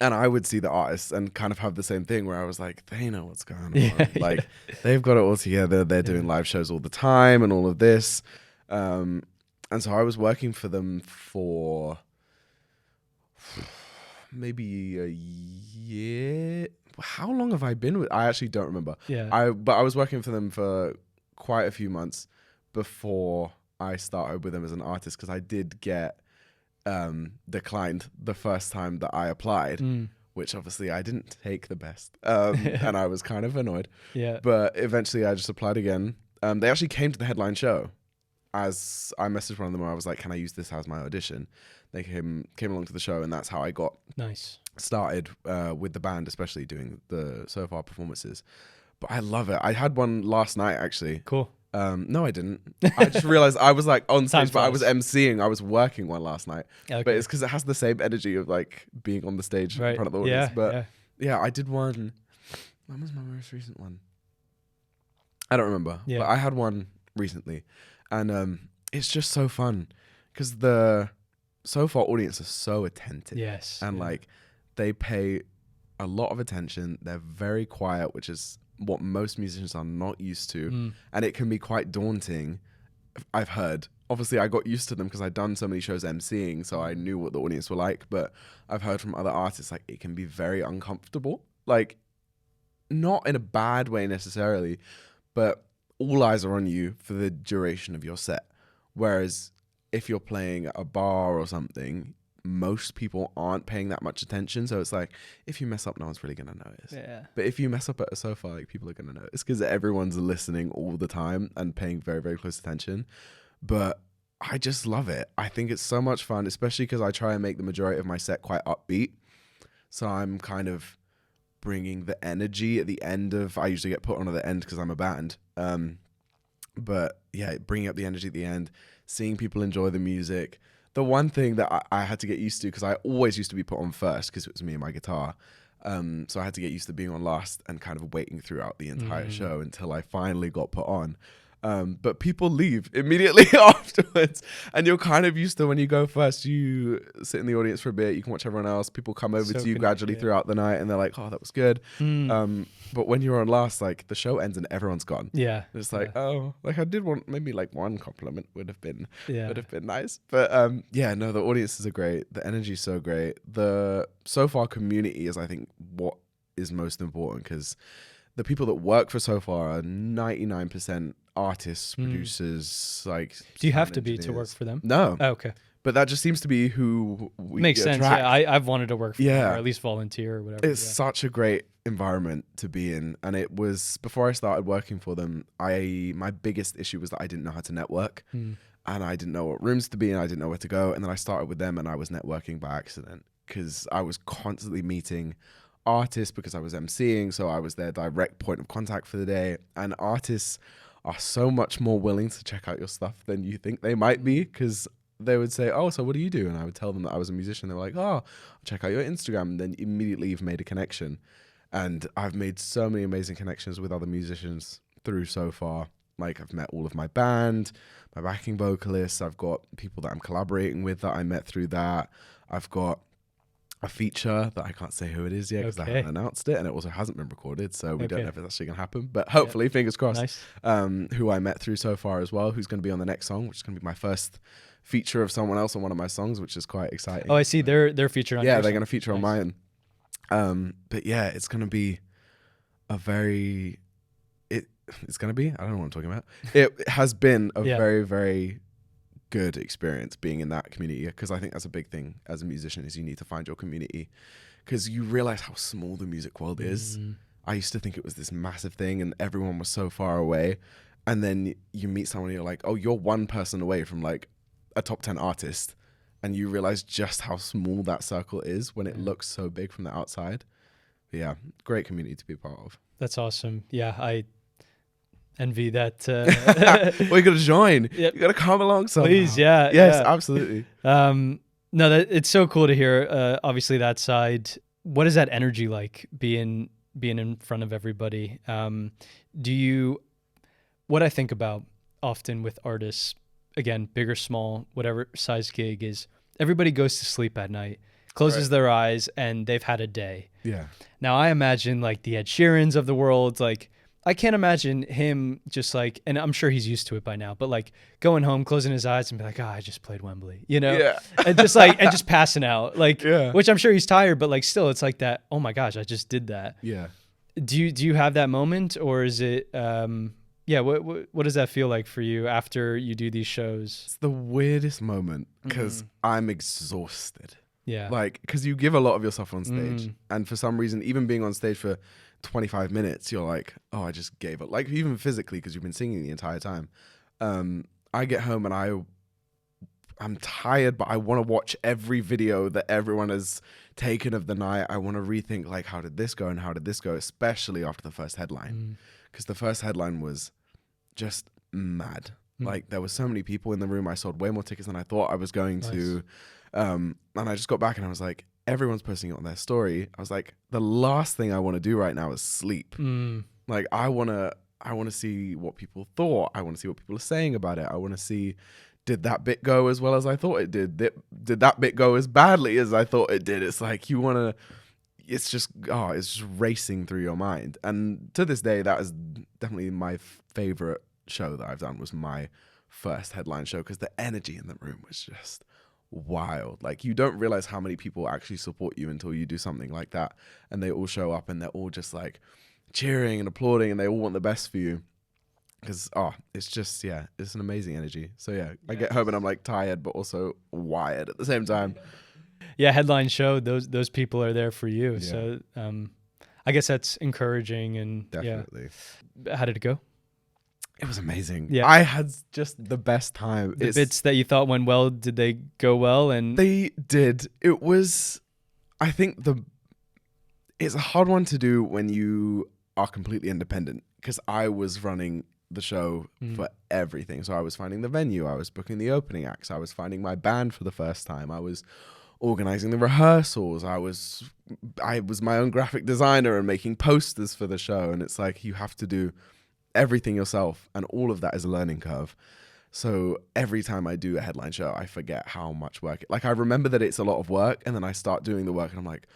C: I would see the artists and kind of have the same thing where I was like, they know what's going on. Like they've got it all together. They're doing live shows all the time and all of this. And so I was working for them for maybe a year. How long have I been with? I actually don't remember.
B: Yeah.
C: But I was working for them for quite a few months before I started with them as an artist, because I did get declined the first time that I applied, which obviously I didn't take the best, and I was kind of annoyed.
B: Yeah.
C: But eventually I just applied again. They actually came to the headline show. As I messaged one of them, I was like, "Can I use this as my audition?" They came along to the show, and that's how I got started with the band, especially doing the Sofar performances. But I love it. I had one last night actually.
B: Cool.
C: No, I didn't. I just realized I was like on
B: Time
C: stage, but I was
B: flies.
C: MCing. I was working one last night.
B: Okay.
C: But it's because it has the same energy of like being on the stage in front of the audience. But yeah, I did one. When was my most recent one? I don't remember.
B: Yeah.
C: But I had one recently. And it's just so fun because the Sofar audience are so attentive.
B: Yes.
C: And like they pay a lot of attention. They're very quiet, which is what most musicians are not used to. And it can be quite daunting, I've heard. Obviously, I got used to them because I'd done so many shows MCing, so I knew what the audience were like. But I've heard from other artists, like, it can be very uncomfortable. Like, not in a bad way necessarily, but all eyes are on you for the duration of your set. Whereas if you're playing at a bar or something, most people aren't paying that much attention. So it's like, if you mess up, no one's really going to notice.
B: Yeah.
C: But if you mess up at a sofa, like, people are going to notice because everyone's listening all the time and paying very, very close attention. But I just love it. I think it's so much fun, especially because I try and make the majority of my set quite upbeat. So I'm kind of bringing the energy at the end of, I usually get put on at the end because I'm a band. But yeah, bringing up the energy at the end, seeing people enjoy the music. The one thing that I had to get used to, because I always used to be put on first because it was me and my guitar. So I had to get used to being on last and kind of waiting throughout the entire show until I finally got put on. But people leave immediately afterwards, and you're kind of used to when you go first, you sit in the audience for a bit, you can watch everyone else, people come over to you gradually throughout the night, and they're like, oh, that was good. But when you're on last, like the show ends and everyone's gone.
B: Yeah.
C: It's like, oh, like I did want maybe like one compliment would have been nice. But yeah, no, the audiences are great. The energy's so great. The Sofar community is, I think, what is most important, because the people that work for Sofar are 99% artists, producers, like.
B: Do you have to
C: engineers.
B: be to work for them?
C: No.
B: Oh, okay.
C: But that just seems to be who we
B: Makes sense.
C: attract.
B: Yeah, I've wanted to work for them, or at least volunteer or whatever.
C: It's such a great environment to be in. And it was, before I started working for them, my biggest issue was that I didn't know how to network. And I didn't know what rooms to be in. I didn't know where to go. And then I started with them, and I was networking by accident, because I was constantly meeting artists, because I was emceeing. So I was their direct point of contact for the day. And artists are so much more willing to check out your stuff than you think they might be, because they would say, oh, so what do you do? And I would tell them that I was a musician. They were like, oh, I'll check out your Instagram. And then immediately you've made a connection. And I've made so many amazing connections with other musicians through Sofar. Like, I've met all of my band, my backing vocalists. I've got people that I'm collaborating with that I met through that. I've got a feature that I can't say who it is yet, because I haven't announced it, and it also hasn't been recorded, so we don't know if it's actually going to happen. But hopefully, fingers crossed. Nice. Who I met through Sofar as well, who's going to be on the next song, which is going to be my first feature of someone else on one of my songs, which is quite exciting.
B: Oh, I see. They're featured on.
C: Yeah, they're going to feature on mine. But yeah, it's going to be a very. It's going to be. I don't know what I'm talking about. It has been a very, very good experience being in that community, because I think that's a big thing as a musician, is you need to find your community, because you realize how small the music world is. I used to think it was this massive thing and everyone was so far away, and then you meet someone and you're like, oh, you're one person away from like a top 10 artist, and you realize just how small that circle is when it looks so big from the outside. But yeah, great community to be part of.
B: That's awesome. Yeah, I envy that.
C: Well, you got to join. Yep. You got to come along somehow.
B: Please, yeah.
C: Yes, absolutely.
B: No, it's so cool to hear. Obviously, that side. What is that energy like being in front of everybody? What I think about often with artists, again, big or small, whatever size gig, is everybody goes to sleep at night, closes their eyes, and they've had a day.
C: Yeah.
B: Now I imagine like the Ed Sheerans of the world, like. I can't imagine him just like, and I'm sure he's used to it by now, but like going home, closing his eyes and be like, oh, I just played Wembley, you know?
C: Yeah.
B: And just like, and just passing out, like, which I'm sure he's tired, but like still it's like that, oh my gosh, I just did that.
C: Yeah.
B: Do you have that moment, or is it, what does that feel like for you after you do these shows?
C: It's the weirdest moment, because I'm exhausted.
B: Yeah.
C: Like, because you give a lot of yourself on stage. And for some reason, even being on stage for 25 minutes, you're like, oh, I just gave up. Like, even physically, because you've been singing the entire time. I get home and I'm tired, but I want to watch every video that everyone has taken of the night. I want to rethink, like, how did this go and how did this go, especially after the first headline. Because the first headline was just mad. Like, there were so many people in the room. I sold way more tickets than I thought I was going to. And I just got back and I was like, everyone's posting it on their story. I was like, the last thing I want to do right now is sleep. Like, I want to see what people thought. I want to see what people are saying about it. I want to see, did that bit go as well as I thought it did? Did that bit go as badly as I thought it did? It's like, you want to, it's just racing through your mind. And to this day, that is definitely my favorite show that I've done, was my first headline show, because the energy in the room was just wild. Like, you don't realize how many people actually support you until you do something like that, and they all show up and they're all just like cheering and applauding, and they all want the best for you, because it's just it's an amazing energy. So I get home and I'm like tired but also wired at the same time.
B: Headline show, those people are there for you. So I guess that's encouraging. And
C: definitely.
B: How did it go?
C: It was amazing. I had just the best time.
B: The bits that you thought went well, did they go well? And
C: they did. It was, I think it's a hard one to do when you are completely independent, because I was running the show for everything. So I was finding the venue, I was booking the opening acts, I was finding my band for the first time, I was organizing the rehearsals, I was my own graphic designer and making posters for the show. And it's like, you have to do everything yourself, and all of that is a learning curve. So every time I do a headline show, I forget how much work like I remember that it's a lot of work, and then I start doing the work and I'm like,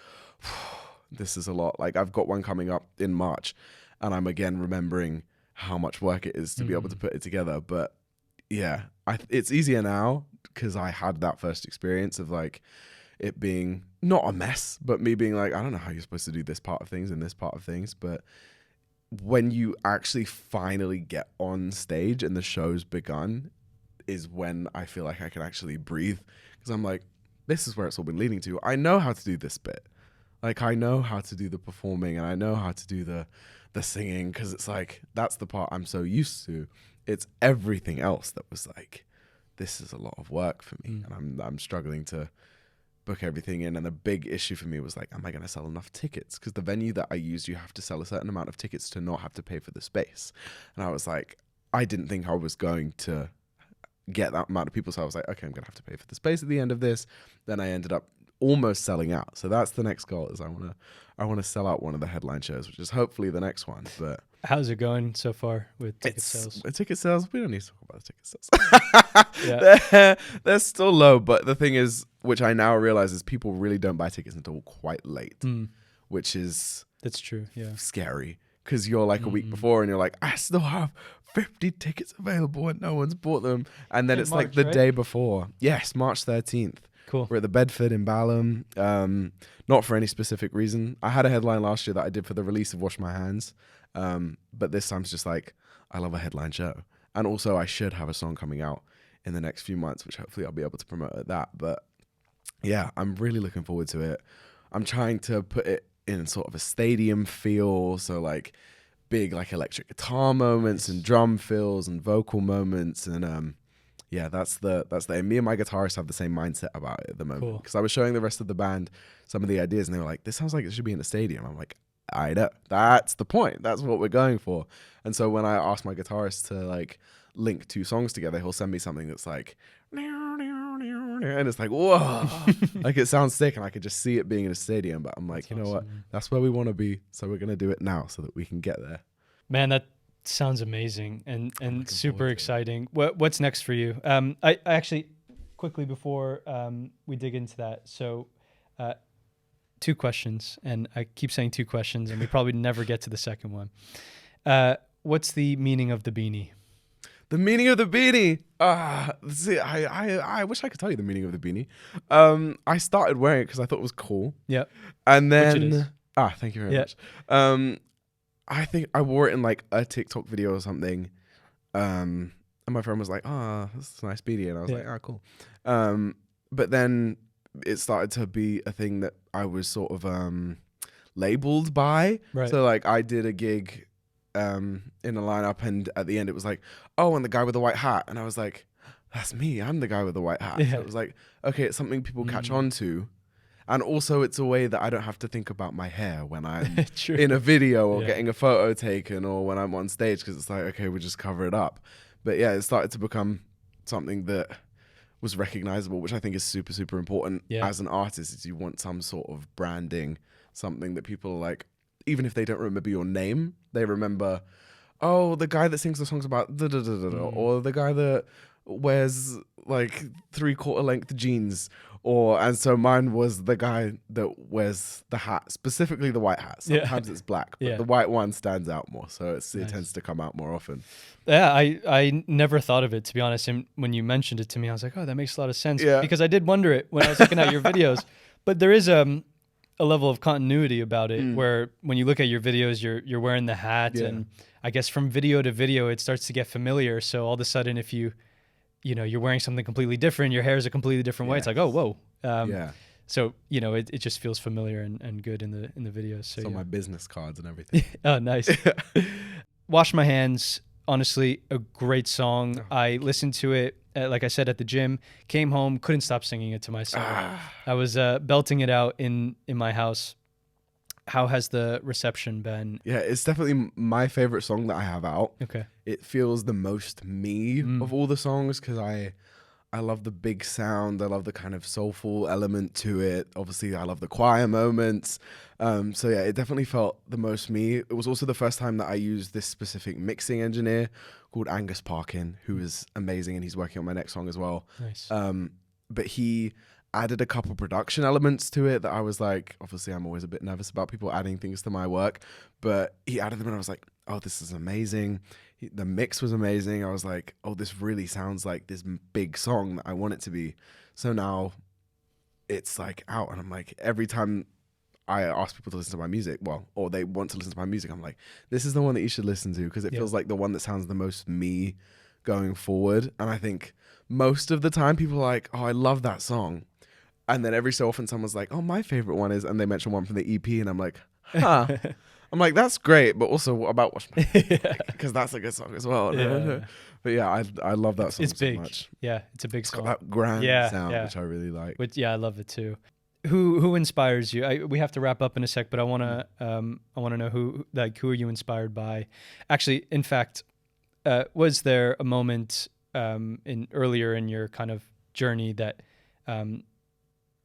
C: this is a lot. Like I've got one coming up in March, and I'm again remembering how much work it is to be able to put it together. But yeah, it's easier now because I had that first experience of like it being not a mess, but me being like, I don't know how you're supposed to do this part of things and this part of things. But when you actually finally get on stage and the show's begun is when I feel like I can actually breathe, because I'm like, this is where it's all been leading to. I know how to do this bit. Like I know how to do the performing, and I know how to do the singing, because it's like that's the part I'm so used to. It's everything else that was like, this is a lot of work for me, and I'm struggling to book everything in. And the big issue for me was like, am I going to sell enough tickets? Because the venue that I used, you have to sell a certain amount of tickets to not have to pay for the space. And I was like, I didn't think I was going to get that amount of people. So I was like, okay, I'm going to have to pay for the space at the end of this. Then I ended up almost selling out. So that's the next goal, is I want to sell out one of the headline shows, which is hopefully the next one. But
B: how's it going so far with ticket sales?
C: Ticket sales, we don't need to talk about the ticket sales. They're still low, but the thing is, which I now realize, is people really don't buy tickets until quite late, which is
B: that's true. Yeah,
C: scary, because you're like a week before and you're like, I still have 50 tickets available and no one's bought them, and then it's
B: March,
C: like the
B: right?
C: day before. Yes, March 13th.
B: Cool.
C: We're at the Bedford in Balham, not for any specific reason. I had a headline last year that I did for the release of Wash My Hands, but this time it's just like, I love a headline show. And also I should have a song coming out in the next few months, which hopefully I'll be able to promote at that. But yeah, I'm really looking forward to it. I'm trying to put it in sort of a stadium feel, so like big like electric guitar moments and drum fills and vocal moments, and yeah, that's the aim. Me and my guitarist have the same mindset about it at the moment, because I was showing the rest of the band some of the ideas and they were like, this sounds like it should be in a stadium. I'm like, I know, that's the point, that's what we're going for. And so when I ask my guitarist to like link two songs together, he'll send me something that's like, and it's like, whoa, like it sounds sick, and I could just see it being in a stadium. But I'm like, that's awesome. What, that's where we want to be, so we're gonna do it now so that we can get there.
B: Man, that sounds amazing and super exciting. What's next for you? I actually, quickly before we dig into that, so two questions, and I keep saying two questions, and we probably never get to the second one. What's the meaning of the beanie?
C: The meaning of the beanie. See, I wish I could tell you the meaning of the beanie. I started wearing it because I thought it was cool.
B: Yep.
C: And then,
B: which it is.
C: Thank you very much. I think I wore it in like a TikTok video or something. And my friend was like, this is a nice beanie. And I was like, cool. But then it started to be a thing that I was sort of labeled by.
B: Right.
C: So like I did a gig in a lineup, and at the end it was like, and the guy with the white hat. And I was like, that's me. I'm the guy with the white hat. Yeah. So it was like, okay, it's something people catch on to. And also it's a way that I don't have to think about my hair when I'm in a video or getting a photo taken, or when I'm on stage, because it's like, okay, we just cover it up. But yeah, it started to become something that was recognizable, which I think is super, super important as an artist, is you want some sort of branding, something that people are like, even if they don't remember your name, they remember, the guy that sings the songs about or the guy that wears like 3/4 length jeans, and so mine was the guy that wears the hat, specifically the white hat. Sometimes it's black, but the white one stands out more, so it tends to come out more often.
B: Yeah, I never thought of it, to be honest, and when you mentioned it to me, I was like, that makes a lot of sense, because I did wonder it when I was looking at your videos. But there is a level of continuity about it, where when you look at your videos, you're wearing the hat, and I guess from video to video it starts to get familiar. So all of a sudden, if you're wearing something completely different, your hair is a completely different way. It's like, whoa. So it just feels familiar and good in the videos. So
C: my business cards and everything.
B: Oh, nice. Wash My Hands, honestly, a great song. I listened to it, like I said, at the gym, came home, couldn't stop singing it to myself. I was belting it out in my house. How has the reception been? Yeah,
C: it's definitely my favorite song that I have out.
B: Okay.
C: It feels the most me of all the songs, because I I love the big sound. I love the kind of soulful element to it. Obviously, I love the choir moments. So yeah, it definitely felt the most me. It was also the first time that I used this specific mixing engineer called Angus Parkin, who is amazing, and he's working on my next song as well.
B: Nice.
C: But he added a couple production elements to it that I was like, obviously I'm always a bit nervous about people adding things to my work, but he added them and I was like, oh, this is amazing. The mix was amazing. I was like, oh, this really sounds like this big song that I want it to be. So now it's like out, and I'm like, every time I ask people to listen to my music, or they want to listen to my music, I'm like, this is the one that you should listen to, because it feels like the one that sounds the most me going forward. And I think most of the time people are like, oh, I love that song. And then every so often someone's like, oh, my favorite one is, and they mention one from the EP, and I'm like, huh. I'm like, that's great, but also what about Watch My because that's a good song as well.
B: Yeah.
C: But yeah, I love that song
B: It's big.
C: so much.
B: Yeah, it's a big
C: It's
B: song.
C: got that grand sound,
B: yeah.
C: which I really like.
B: I love it too. Who inspires you? We have to wrap up in a sec, but I wanna know who are you inspired by? Actually, in fact, was there a moment earlier in your kind of journey that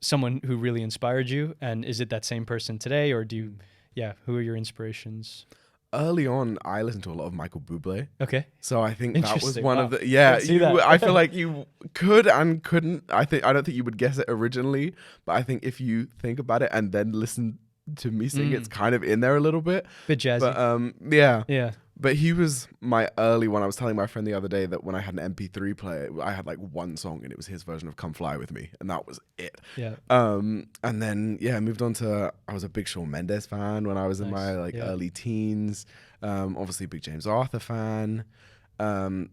B: someone who really inspired you, and is it that same person today, or do you? Yeah, who are your inspirations?
C: Early on, I listened to a lot of Michael Bublé.
B: Okay.
C: So I think that was
B: Interesting.
C: one
B: Wow.
C: of the I
B: I
C: feel like you could and couldn't. I don't think you would guess it originally, but I think if you think about it and then listen to me sing, it's kind of in there a little bit.
B: Bit jazzy.
C: But yeah.
B: Yeah.
C: But he was my early one. I was telling my friend the other day that when I had an MP3 player, I had like one song and it was his version of Come Fly With Me. And that was it.
B: Yeah.
C: And then, I moved on to, I was a big Shawn Mendes fan when I was in my early teens. Obviously a big James Arthur fan. And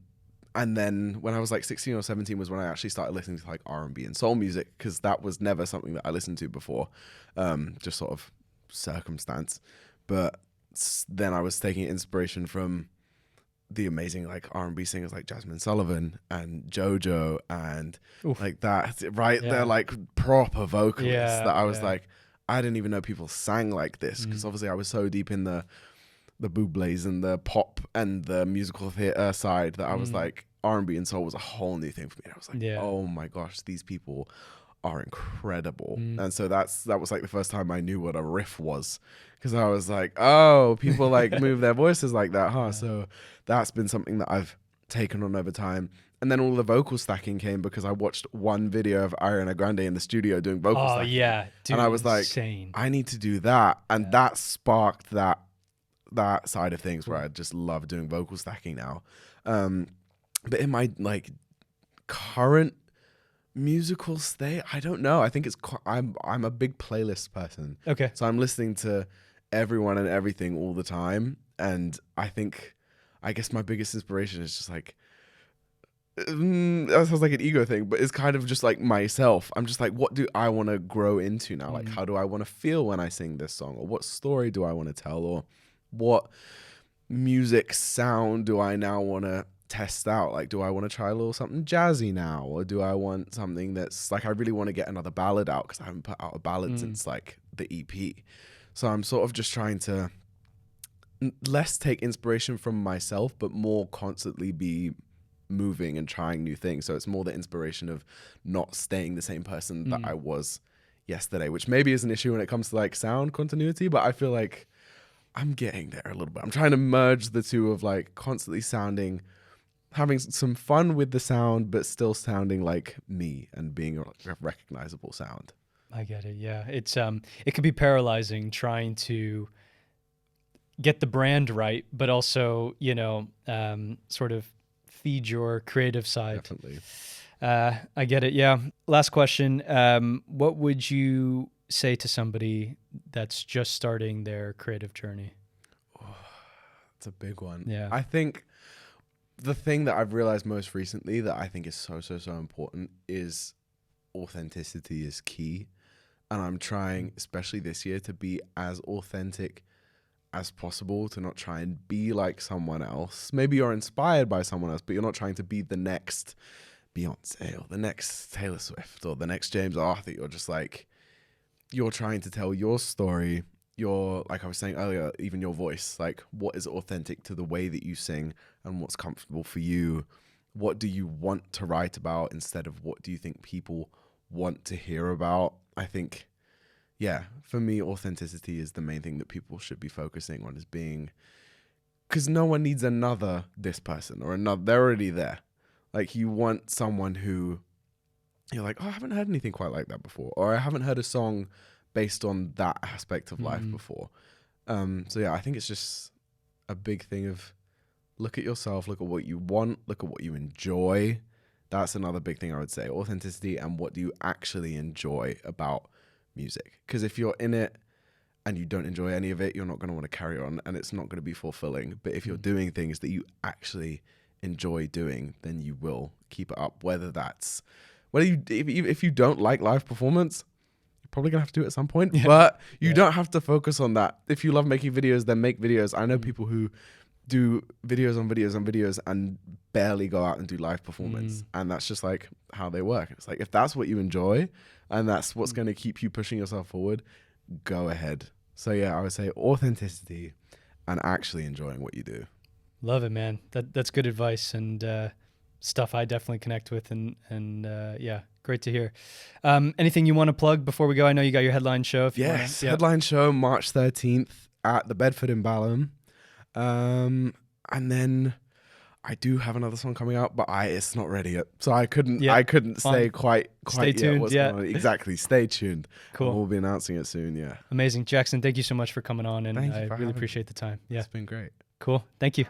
C: then when I was like 16 or 17 was when I actually started listening to like R&B and soul music, because that was never something that I listened to before. Just sort of circumstance. But then I was taking inspiration from the amazing like R&B singers like Jasmine Sullivan and JoJo and like that, right? They're like proper vocalists that I was like, I didn't even know people sang like this, because obviously I was so deep in the Bublés and the pop and the musical theater side that I was like, R&B and soul was a whole new thing for me. And I was like, oh my gosh, these people are incredible. And so that was like the first time I knew what a riff was, because I was like, oh, people like move their voices like that, huh? So that's been something that I've taken on over time. And then all the vocal stacking came because I watched one video of Ariana Grande in the studio doing vocal stacking.
B: Yeah, dude,
C: and I was like,
B: insane.
C: I need to do that. And that sparked that side of things where I just love doing vocal stacking now. But in my like current musical state, I don't know. I think I'm a big playlist person.
B: Okay.
C: So I'm listening to everyone and everything all the time, and I guess my biggest inspiration is just like, that sounds like an ego thing, but it's kind of just like myself. I'm just like, what do I want to grow into now? Like, how do I want to feel when I sing this song, or what story do I want to tell, or what music sound do I now want to test out? Like, do I want to try a little something jazzy now, or do I want something that's like, I really want to get another ballad out, because I haven't put out a ballad since like the EP. So I'm sort of just trying to less take inspiration from myself, but more constantly be moving and trying new things. So it's more the inspiration of not staying the same person that I was yesterday, which maybe is an issue when it comes to like sound continuity, but I feel like I'm getting there a little bit. I'm trying to merge the two of like constantly having some fun with the sound, but still sounding like me and being a recognizable sound.
B: I get it. Yeah. It's it can be paralyzing trying to get the brand right, but also, sort of feed your creative side.
C: Definitely.
B: I get it. Yeah. Last question. What would you say to somebody that's just starting their creative journey?
C: It's a big one.
B: Yeah.
C: I think the thing that I've realized most recently that I think is so important is authenticity is key. And I'm trying, especially this year, to be as authentic as possible, to not try and be like someone else. Maybe you're inspired by someone else, but you're not trying to be the next Beyonce or the next Taylor Swift or the next James Arthur. You're just like, you're trying to tell your story. Your, like I was saying earlier, even your voice, like what is authentic to the way that you sing and what's comfortable for you. what do you want to write about instead of what do you think people want to hear about. I think, yeah, for me, authenticity is the main thing that people should be focusing on, is being, because no one needs another this person or another. They're already there. Like, you want someone who you're like, oh, I haven't heard anything quite like that before, or I haven't heard a song based on that aspect of life before. So yeah, I think it's just a big thing of look at yourself, look at what you want, look at what you enjoy. That's another big thing I would say, authenticity, and what do you actually enjoy about music? Because if you're in it and you don't enjoy any of it, you're not going to want to carry on, and it's not going to be fulfilling. But if you're doing things that you actually enjoy doing, then you will keep it up. If you don't like live performance, you're probably gonna have to do it at some point. Yeah. But you don't have to focus on that. If you love making videos, then make videos. I know people who do videos on videos on videos and barely go out and do live performance, and that's just like how they work. It's like, if that's what you enjoy and that's what's going to keep you pushing yourself forward, go ahead. So yeah, I would say authenticity and actually enjoying what you do.
B: Love it, man. That's good advice, and stuff I definitely connect with, and yeah, great to hear. Anything you want to plug before we go? I know you got your headline show. If you
C: yes,
B: wanna,
C: headline show March 13th at the Bedford in Balham. And then I do have another song coming out, but it's not ready yet, so I couldn't say quite
B: Stay tuned.
C: What's going on. Exactly. Stay tuned.
B: Cool.
C: We'll be announcing it soon. Yeah.
B: Amazing, Jackson. Thank you so much for coming on, and I really appreciate the time. Yeah,
C: it's been great.
B: Cool. Thank you.